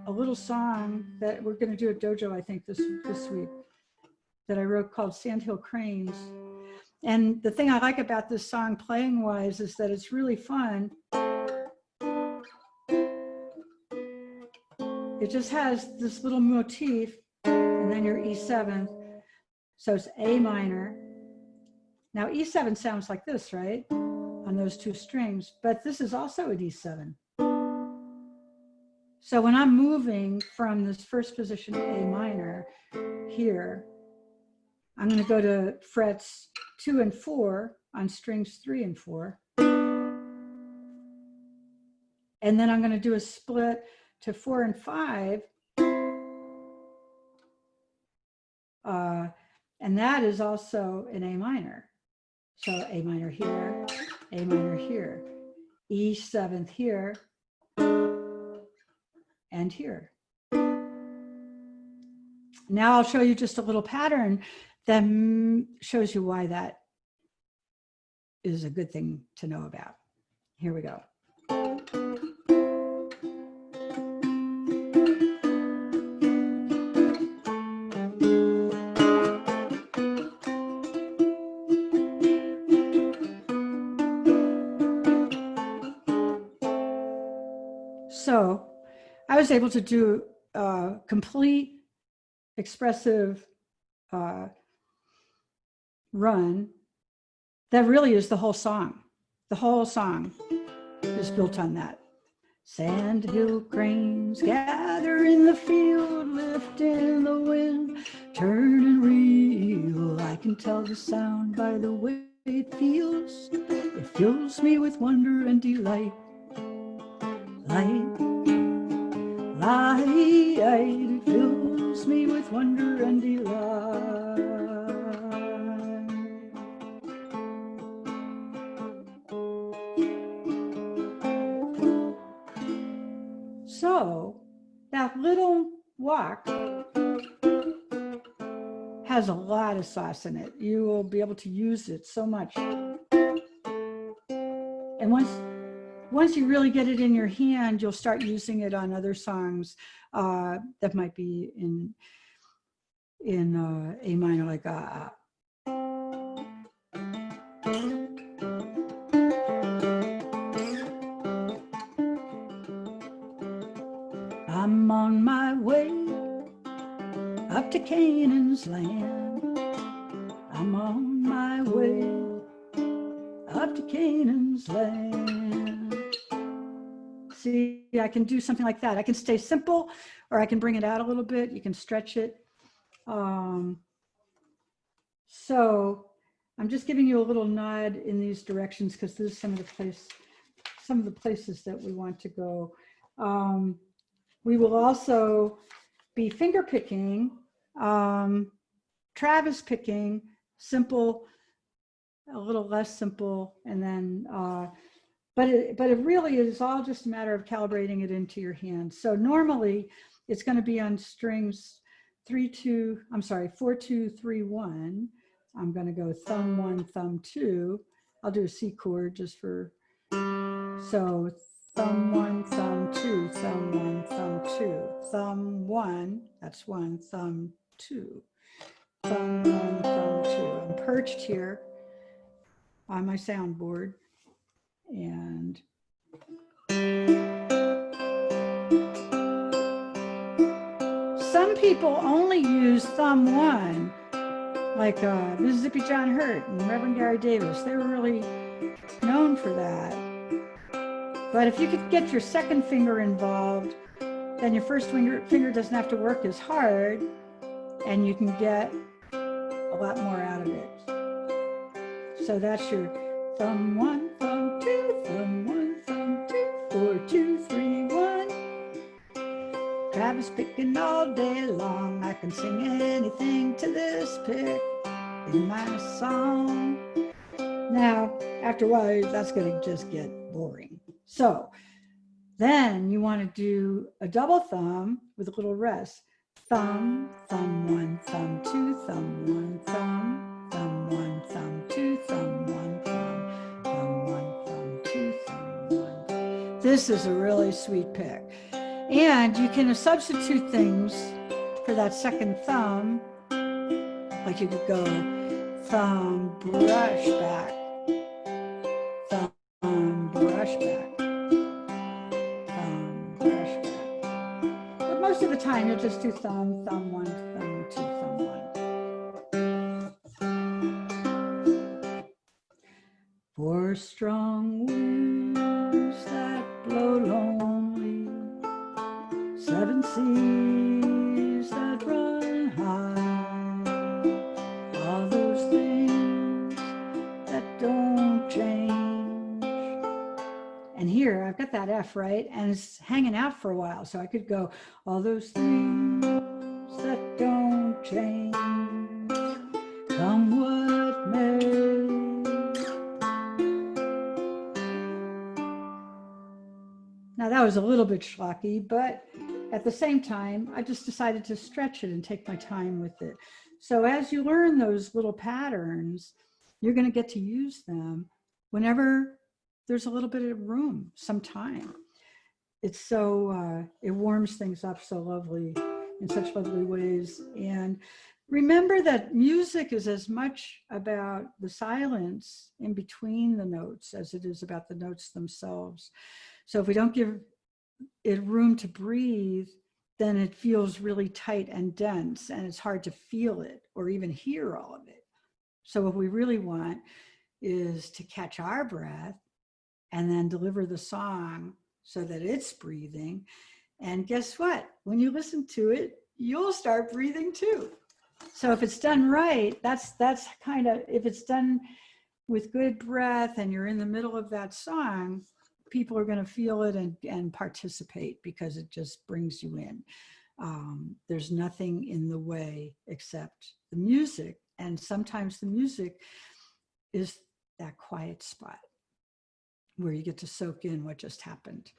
A: a little song that we're going to do at Dojo, I think, this week, that I wrote called Sandhill Cranes. And the thing I like about this song playing wise is that it's really fun. It just has this little motif and then your E7. So it's A minor. Now E7 sounds like this, right? On those 2 strings, but this is also an E7. So when I'm moving from this first position to A minor here, I'm going to go to frets 2 and 4 on strings 3 and 4. And then I'm going to do a split to 4 and 5. And that is also an A minor. So A minor here, A minor here, E7th here, and here. Now I'll show you just a little pattern that shows you why that is a good thing to know about. Here we go. So I was able to do a complete expressive run that really is the whole song. The whole song is built on that. Sandhill cranes gather in the field, lift in the wind, turn and reel. I can tell the sound by the way it feels. It fills me with wonder and delight. It fills me with wonder and delight. So that little walk has a lot of sauce in it. You will be able to use it so much. And once you really get it in your hand, you'll start using it on other songs that might be in A minor, like I'm on my way up to Canaan's land. I'm on my way up to Canaan's land. See, I can do something like that. I can stay simple, or I can bring it out a little bit. You can stretch it. So I'm just giving you a little nod in these directions because this is some of the places that we want to go. We will also be finger picking, Travis picking, simple, a little less simple, and then but it really is all just a matter of calibrating it into your hand. So normally it's going to be on strings 4, 2, 3, 1. I'm going to go thumb 1, thumb 2. I'll do a C chord just for, so thumb 1, thumb 2, thumb 1, thumb 2, thumb 1, that's 1, thumb 2, thumb 1, thumb 2. I'm perched here on my soundboard, and some people only use thumb 1, like Mississippi John Hurt and Reverend Gary Davis. They were really known for that. But if you could get your second finger involved, then your first finger doesn't have to work as hard, and you can get a lot more out of it. So that's your thumb 1, thumb 2, thumb 1, thumb 2, 4, 2, 3, 1. Travis picking all day long. I can sing anything to this pick in my song. Now, after a while, that's going to just get boring. So then you want to do a double thumb with a little rest. Thumb, thumb 1, thumb 2, thumb 1, thumb, thumb 1, thumb 2, thumb 1, thumb, thumb 1, thumb 2, thumb 1. This is a really sweet pick. And you can substitute things for that second thumb. Like you could go thumb, brush back, thumb, brush back, thumb, brush back. But most of the time you'll just do thumb, thumb 1, thumb 2, thumb 1. 4 strong winds that blow lonely, 7 seas that run high, all those things that don't change. And here I've got that F, right? And it's hanging out for a while. So I could go, all those things that don't change, come what may. Now that was a little bit schlocky, but at the same time, I just decided to stretch it and take my time with it. So as you learn those little patterns, you're going to get to use them whenever there's a little bit of room, some time. It's so, it warms things up so lovely in such lovely ways. And remember that music is as much about the silence in between the notes as it is about the notes themselves. So if we don't give it room to breathe, then it feels really tight and dense, and it's hard to feel it or even hear all of it. So what we really want is to catch our breath and then deliver the song so that it's breathing. And guess what? When you listen to it, you'll start breathing too. So if it's done right, that's kind of, if it's done with good breath and you're in the middle of that song, people are going to feel it and participate because it just brings you in. There's nothing in the way except the music. And sometimes the music is that quiet spot where you get to soak in what just happened.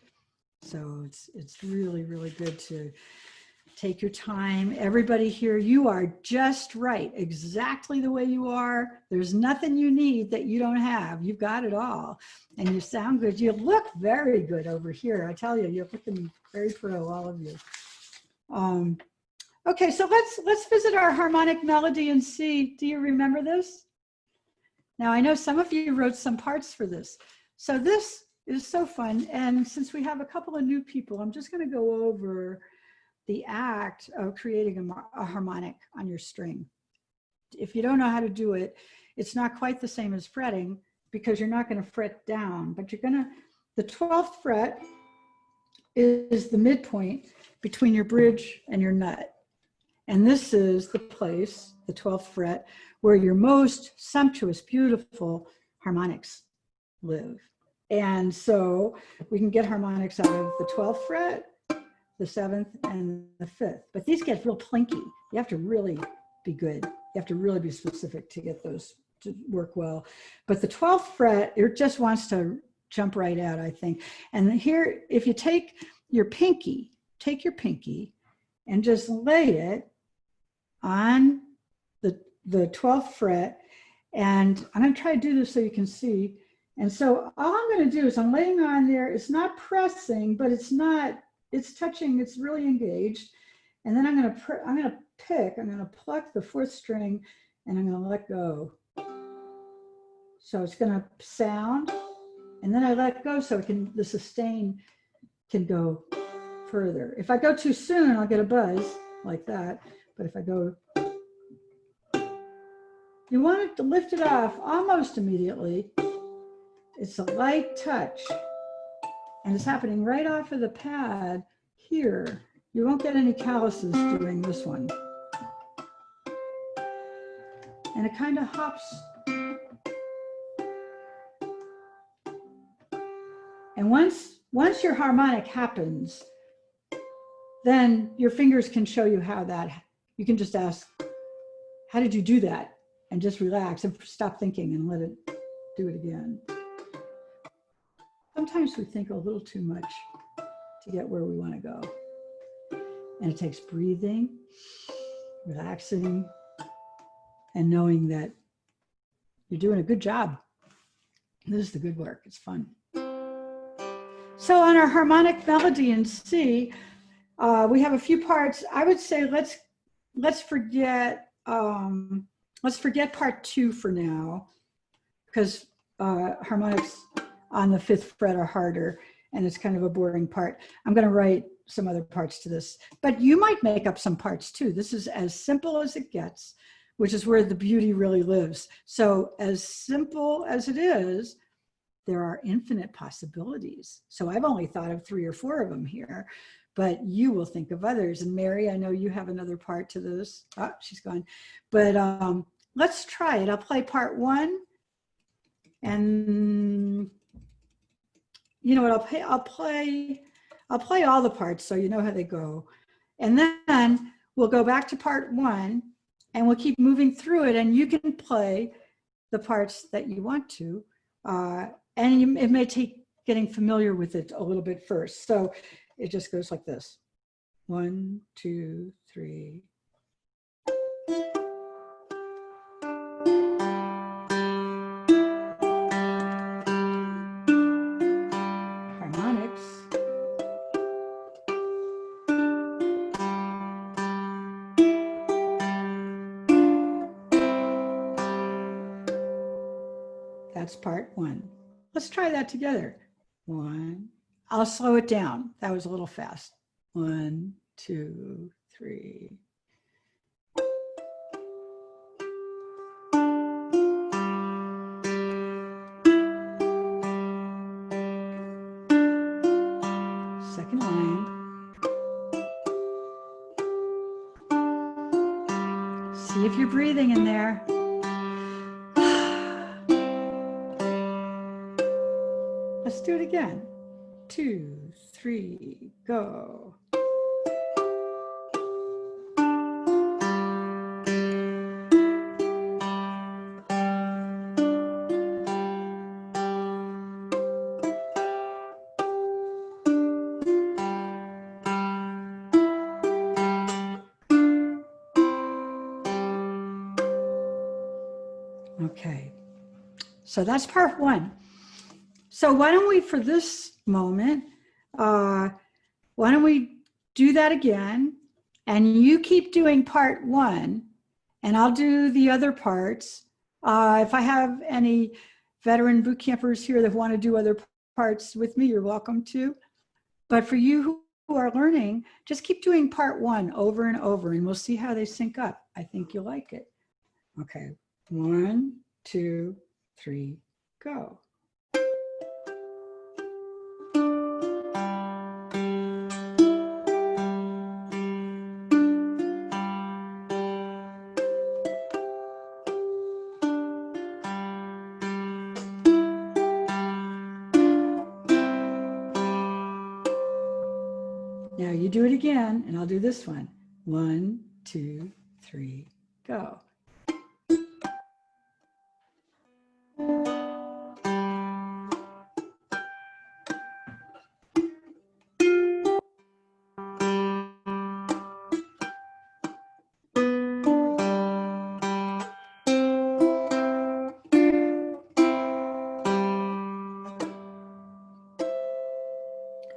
A: So it's really, really good to take your time. Everybody here, you are just right, exactly the way you are. There's nothing you need that you don't have. You've got it all. And you sound good. You look very good over here. I tell you, you're looking very pro, all of you. Okay, so let's visit our harmonic melody and see, do you remember this? Now, I know some of you wrote some parts for this. So this is so fun. And since we have a couple of new people, I'm just going to go over the act of creating a harmonic on your string. If you don't know how to do it, it's not quite the same as fretting because you're not going to fret down, but you're going to, the 12th fret is the midpoint between your bridge and your nut. And this is the place, the 12th fret, where your most sumptuous, beautiful harmonics live. And so we can get harmonics out of the 12th fret, the 7th, and the 5th. But these get real plinky. You have to really be good. You have to really be specific to get those to work well. But the 12th fret, it just wants to jump right out, I think. And here, if you take your pinky and just lay it on the 12th fret. And I'm going to try to do this so you can see. And so all I'm going to do is I'm laying on there. It's not pressing, but it's not, it's touching, it's really engaged. And then I'm going to pluck the 4th string and I'm going to let go. So it's going to sound, and then I let go so the sustain can go further. If I go too soon, I'll get a buzz like that. But if I go, you want it to lift it off almost immediately. It's a light touch, and it's happening right off of the pad here. You won't get any calluses doing this one. And it kind of hops And once your harmonic happens, then your fingers can show you how that, you can just ask, how did you do that? And just relax and stop thinking and let it do it again. Sometimes we think a little too much to get where we want to go. And it takes breathing, relaxing, and knowing that you're doing a good job. This is the good work. It's fun. So on our harmonic melody in C, we have a few parts. I would say let's forget part 2 for now, because harmonics on the 5th fret are harder and it's kind of a boring part. I'm going to write some other parts to this, but you might make up some parts too. This is as simple as it gets, which is where the beauty really lives. So as simple as it is, there are infinite possibilities. So I've only thought of 3 or 4 of them here, but you will think of others. And Mary, I know you have another part to this. Oh, she's gone. But let's try it. I'll play part 1. And you know what, I'll play all the parts so you know how they go. And then we'll go back to part 1 and we'll keep moving through it, and you can play the parts that you want to. And it may take getting familiar with it a little bit first. So it just goes like this. 1, 2, 3. Harmonics. That's part 1. Let's try that together. 1. I'll slow it down. That was a little fast. 1, 2, 3. Second line. See if you're breathing in there. Let's do it again. 2, 3, go. Okay, so that's part 1. So why don't we, for this moment, why don't we do that again? And you keep doing part 1, and I'll do the other parts. If I have any veteran boot campers here that want to do other parts with me, you're welcome to. But for you who are learning, just keep doing part 1 over and over, and we'll see how they sync up. I think you'll like it. Okay, 1, 2, 3, go. Now you do it again, and I'll do this one. 1, 2, 3, go.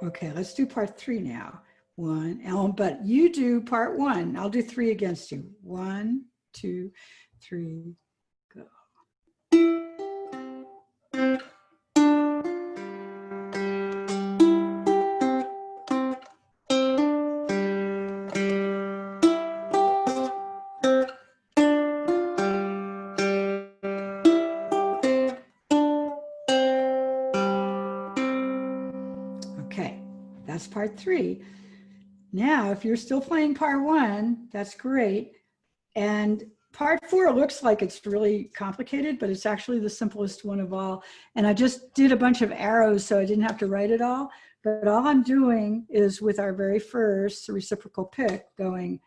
A: Okay, let's do part 3 now. 1, but you do part 1. I'll do 3 against you. 1, 2, 3, go. Okay, that's part 3. Now, if you're still playing part 1, that's great. And Part 4 looks like it's really complicated, but it's actually the simplest one of all. And I just did a bunch of arrows so I didn't have to write it all. But all I'm doing is with our very first reciprocal pick going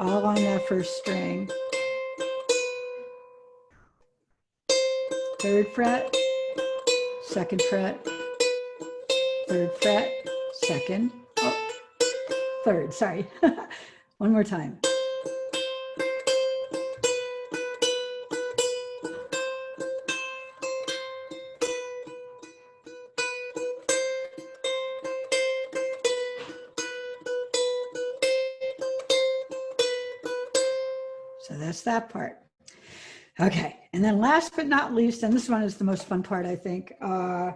A: all on that first string. 3rd fret, 2nd fret, 3rd fret, 2nd, oh, 3rd, sorry. One more time. So that's that part. Okay, and then last but not least, and this one is the most fun part, I think. 1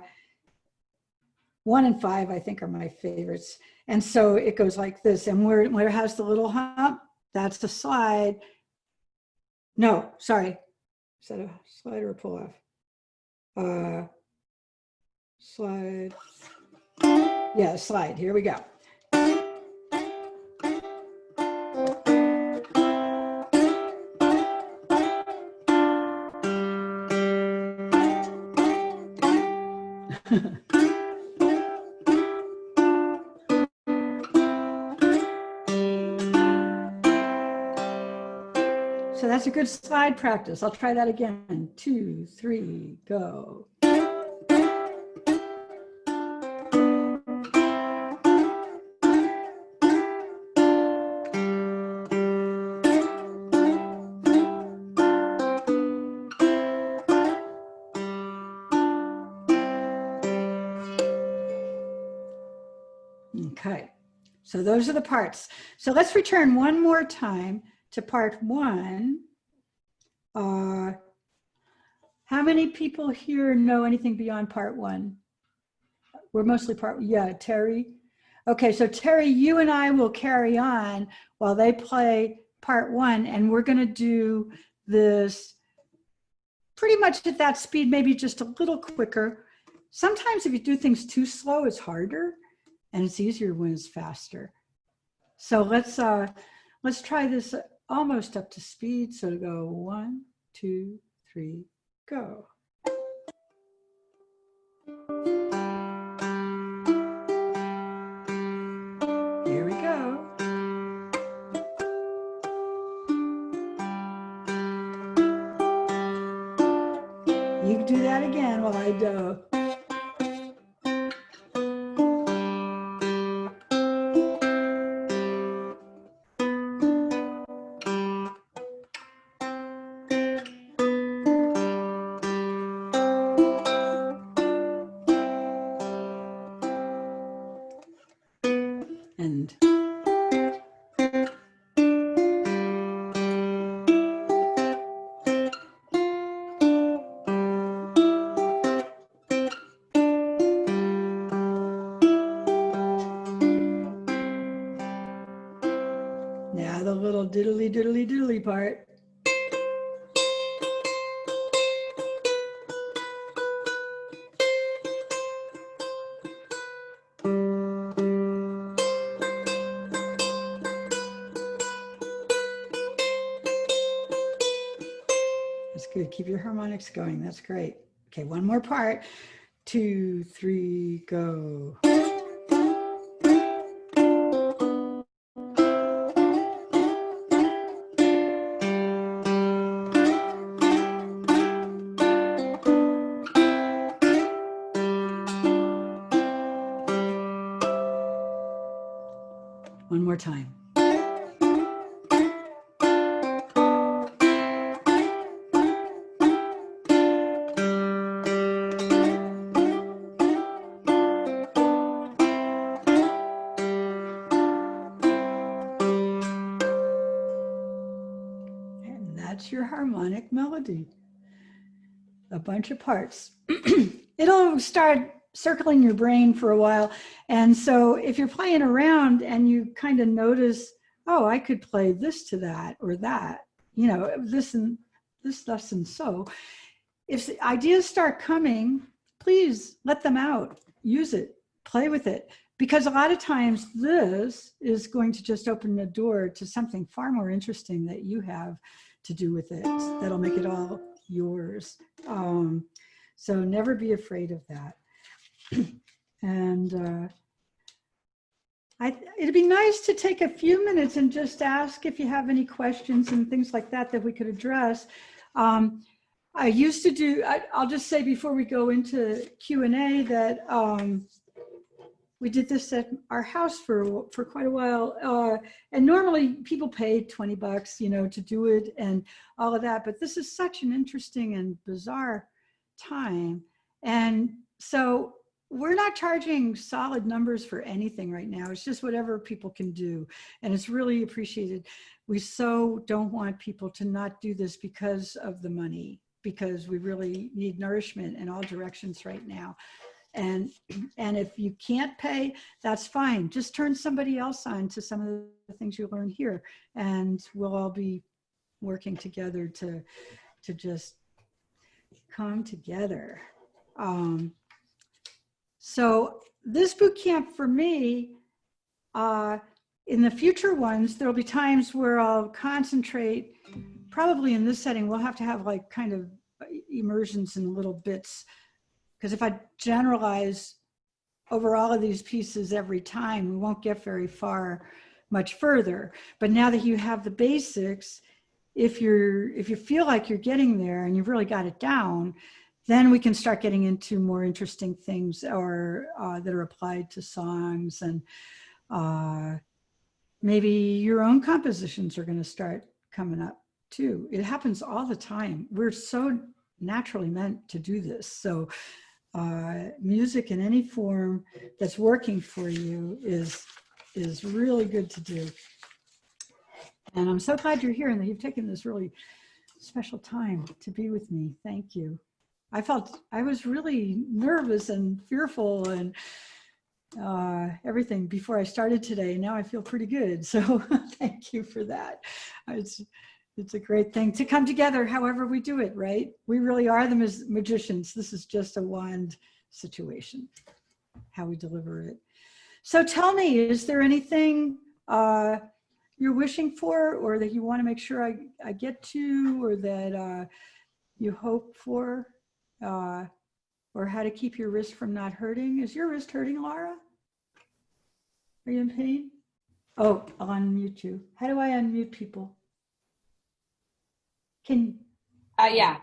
A: and 5, I think, are my favorites. And so it goes like this, and where it has the little hump, that's the slide. No, sorry. Is that a slide or a pull off? Slide. Yeah, slide. Here we go. So that's a good slide practice. I'll try that again. 2, 3, go. Okay, so those are the parts. So let's return one more time to part 1. How many people here know anything beyond part 1? We're mostly yeah, Terry. Okay, so Terry, you and I will carry on while they play part 1, and we're gonna do this pretty much at that speed, maybe just a little quicker. Sometimes if you do things too slow, it's harder, and it's easier when it's faster. So let's try this almost up to speed. So go 1, 2, 3, go. Here we go. You can do that again while I do. And now the little diddly diddly diddly part. That's good. Keep your harmonics going. That's great. Okay, one more part. 2, 3, go. One more time. And that's your harmonic melody. A bunch of parts. It'll start circling your brain for a while. And so if you're playing around and you kind of notice, oh, I could play this to that or that, you know, this and this, thus and so. If the ideas start coming, please let them out, use it. play with it. Because a lot of times this is going to just open the door to something far more interesting that you have to do with it. That'll make it all yours. So never be afraid of that. And it'd be nice to take a few minutes and just ask if you have any questions and things like that that we could address. I used to do, I'll just say before we go into Q&A that we did this at our house for quite a while. And normally people pay $20, you know, to do it and all of that. But this is such an interesting and bizarre time. And so we're not charging solid numbers for anything right now. It's just whatever people can do. And it's really appreciated. We so don't want people to not do this because of the money, because we really need nourishment in all directions right now. And if you can't pay, that's fine. Just turn somebody else on to some of the things you learn here, and we'll all be working together to just come together. So this boot camp for me, in the future ones, there'll be times where I'll concentrate, probably in this setting, we'll have to have like kind of immersions in little bits. Because if I generalize over all of these pieces every time, we won't get very far, much further. But now that you have the basics, if you feel like you're getting there and you've really got it down, then we can start getting into more interesting things or that are applied to songs, and maybe your own compositions are going to start coming up too. It happens all the time. We're so naturally meant to do this. So music in any form that's working for you is really good to do. And I'm so glad you're here and that you've taken this really special time to be with me. Thank you. I was really nervous and fearful and everything before I started today. Now I feel pretty good. So thank you for that. It's a great thing to come together however we do it, right? We really are the magicians. This is just a wand situation, how we deliver it. So tell me, is there anything you're wishing for, or that you want to make sure I get to, or that you hope for, or how to keep your wrist from not hurting? Is your wrist hurting, Laura? Are you in pain? Oh, I'll unmute you. How do I unmute people?
D: Yeah,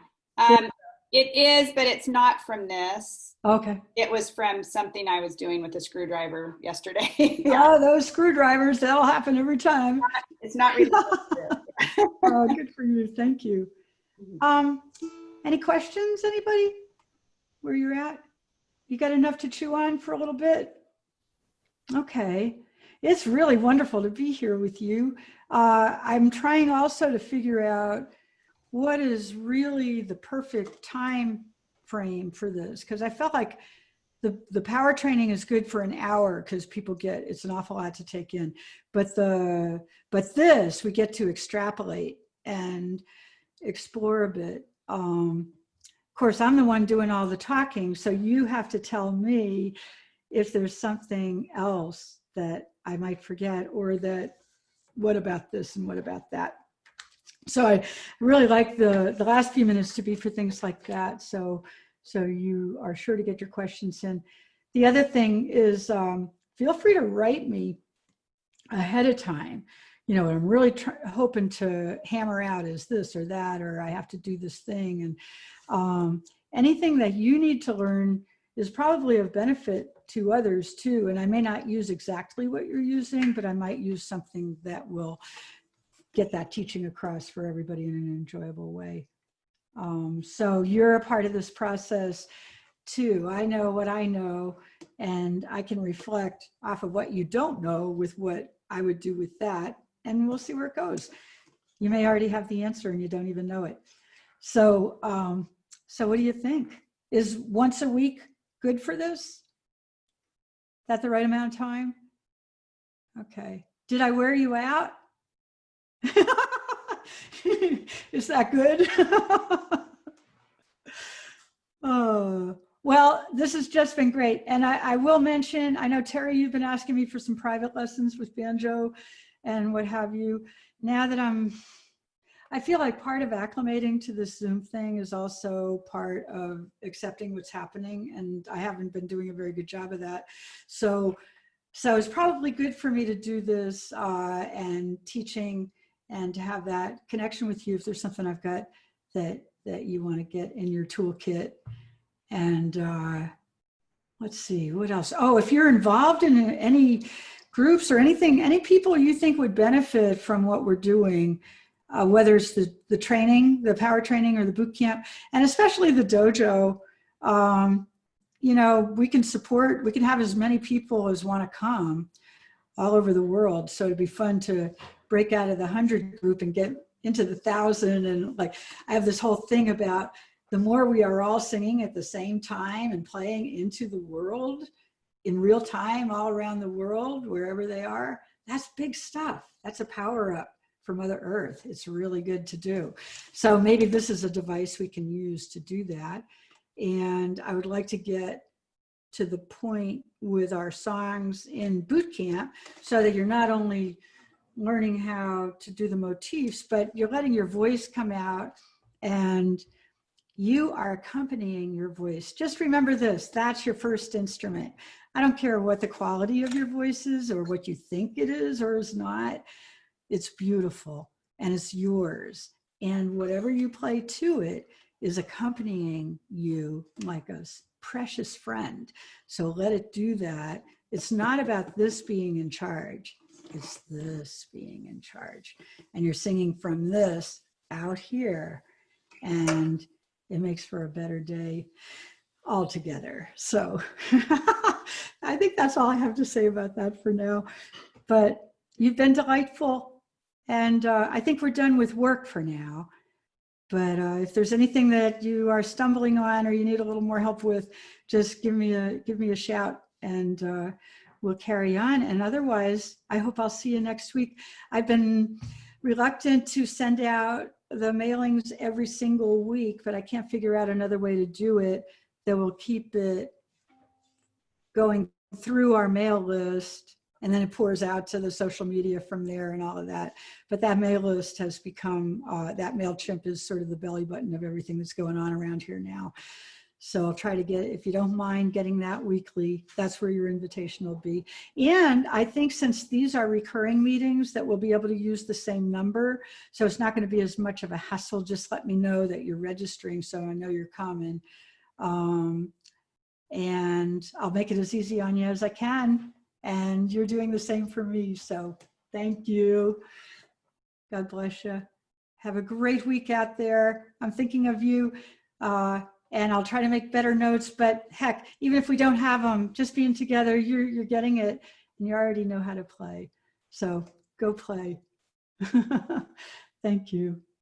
D: it is, but it's not from this.
A: Okay.
D: It was from something I was doing with a screwdriver yesterday.
A: Yeah. Oh, those screwdrivers, that'll happen every time.
D: It's not really.
A: Oh, good for you. Thank you. Any questions, anybody? Where you're at? You got enough to chew on for a little bit? Okay. It's really wonderful to be here with you. I'm trying also to figure out what is really the perfect time frame for this, because I felt like the power training is good for an hour because people it's an awful lot to take in, but this we get to extrapolate and explore a bit. Of course, I'm the one doing all the talking, so you have to tell me if there's something else that I might forget, or that what about this and what about that. So I really like the last few minutes to be for things like that. So you are sure to get your questions in. The other thing is, feel free to write me ahead of time. You know, what I'm really hoping to hammer out is this or that, or I have to do this thing. And anything that you need to learn is probably of benefit to others too. And I may not use exactly what you're using, but I might use something that will get that teaching across for everybody in an enjoyable way. So you're a part of this process too. I know what I know, and I can reflect off of what you don't know with what I would do with that, and we'll see where it goes. You may already have the answer and you don't even know it. So, so what do you think? Is once a week good for this? Is that the right amount of time? Okay. Did I wear you out? Is that good? Well, Well, this has just been great. And I will mention, I know, Terry, you've been asking me for some private lessons with banjo and what have you. Now that I feel like part of acclimating to this Zoom thing is also part of accepting what's happening. And I haven't been doing a very good job of that. So it's probably good for me to do this and teaching and to have that connection with you if there's something I've got that you want to get in your toolkit. And let's see, what else? Oh, if you're involved in any groups or anything, any people you think would benefit from what we're doing, whether it's the training, the power training or the boot camp, and especially the dojo, you know, we can have as many people as want to come all over the world. So it'd be fun to break out of the 100 group and get into the 1,000. And like, I have this whole thing about the more we are all singing at the same time and playing into the world in real time all around the world, wherever they are, that's big stuff. That's a power up for Mother Earth. It's really good to do. So maybe this is a device we can use to do that. And I would like to get to the point with our songs in boot camp so that you're not only learning how to do the motifs, but you're letting your voice come out and you are accompanying your voice. Just remember this, that's your first instrument. I don't care what the quality of your voice is or what you think it is or is not. It's beautiful and it's yours. And whatever you play to it is accompanying you like a precious friend. So let it do that. It's not about this being in charge. It's this being in charge. And you're singing from this out here. And it makes for a better day altogether. So I think that's all I have to say about that for now. But you've been delightful. And I think we're done with work for now. But if there's anything that you are stumbling on or you need a little more help with, just give me a shout and we'll carry on. And otherwise, I hope I'll see you next week. I've been reluctant to send out the mailings every single week, but I can't figure out another way to do it that will keep it going through our mail list. And then it pours out to the social media from there and all of that. But that mail list has become, that MailChimp is sort of the belly button of everything that's going on around here now. So I'll try to get, if you don't mind getting that weekly, that's where your invitation will be. And I think since these are recurring meetings that we'll be able to use the same number. So it's not going to be as much of a hassle. Just let me know that you're registering so I know you're coming. And I'll make it as easy on you as I can. And you're doing the same for me. So thank you. God bless you. Have a great week out there. I'm thinking of you. And I'll try to make better notes, but heck, even if we don't have them, just being together, you're getting it and you already know how to play. So go play. Thank you.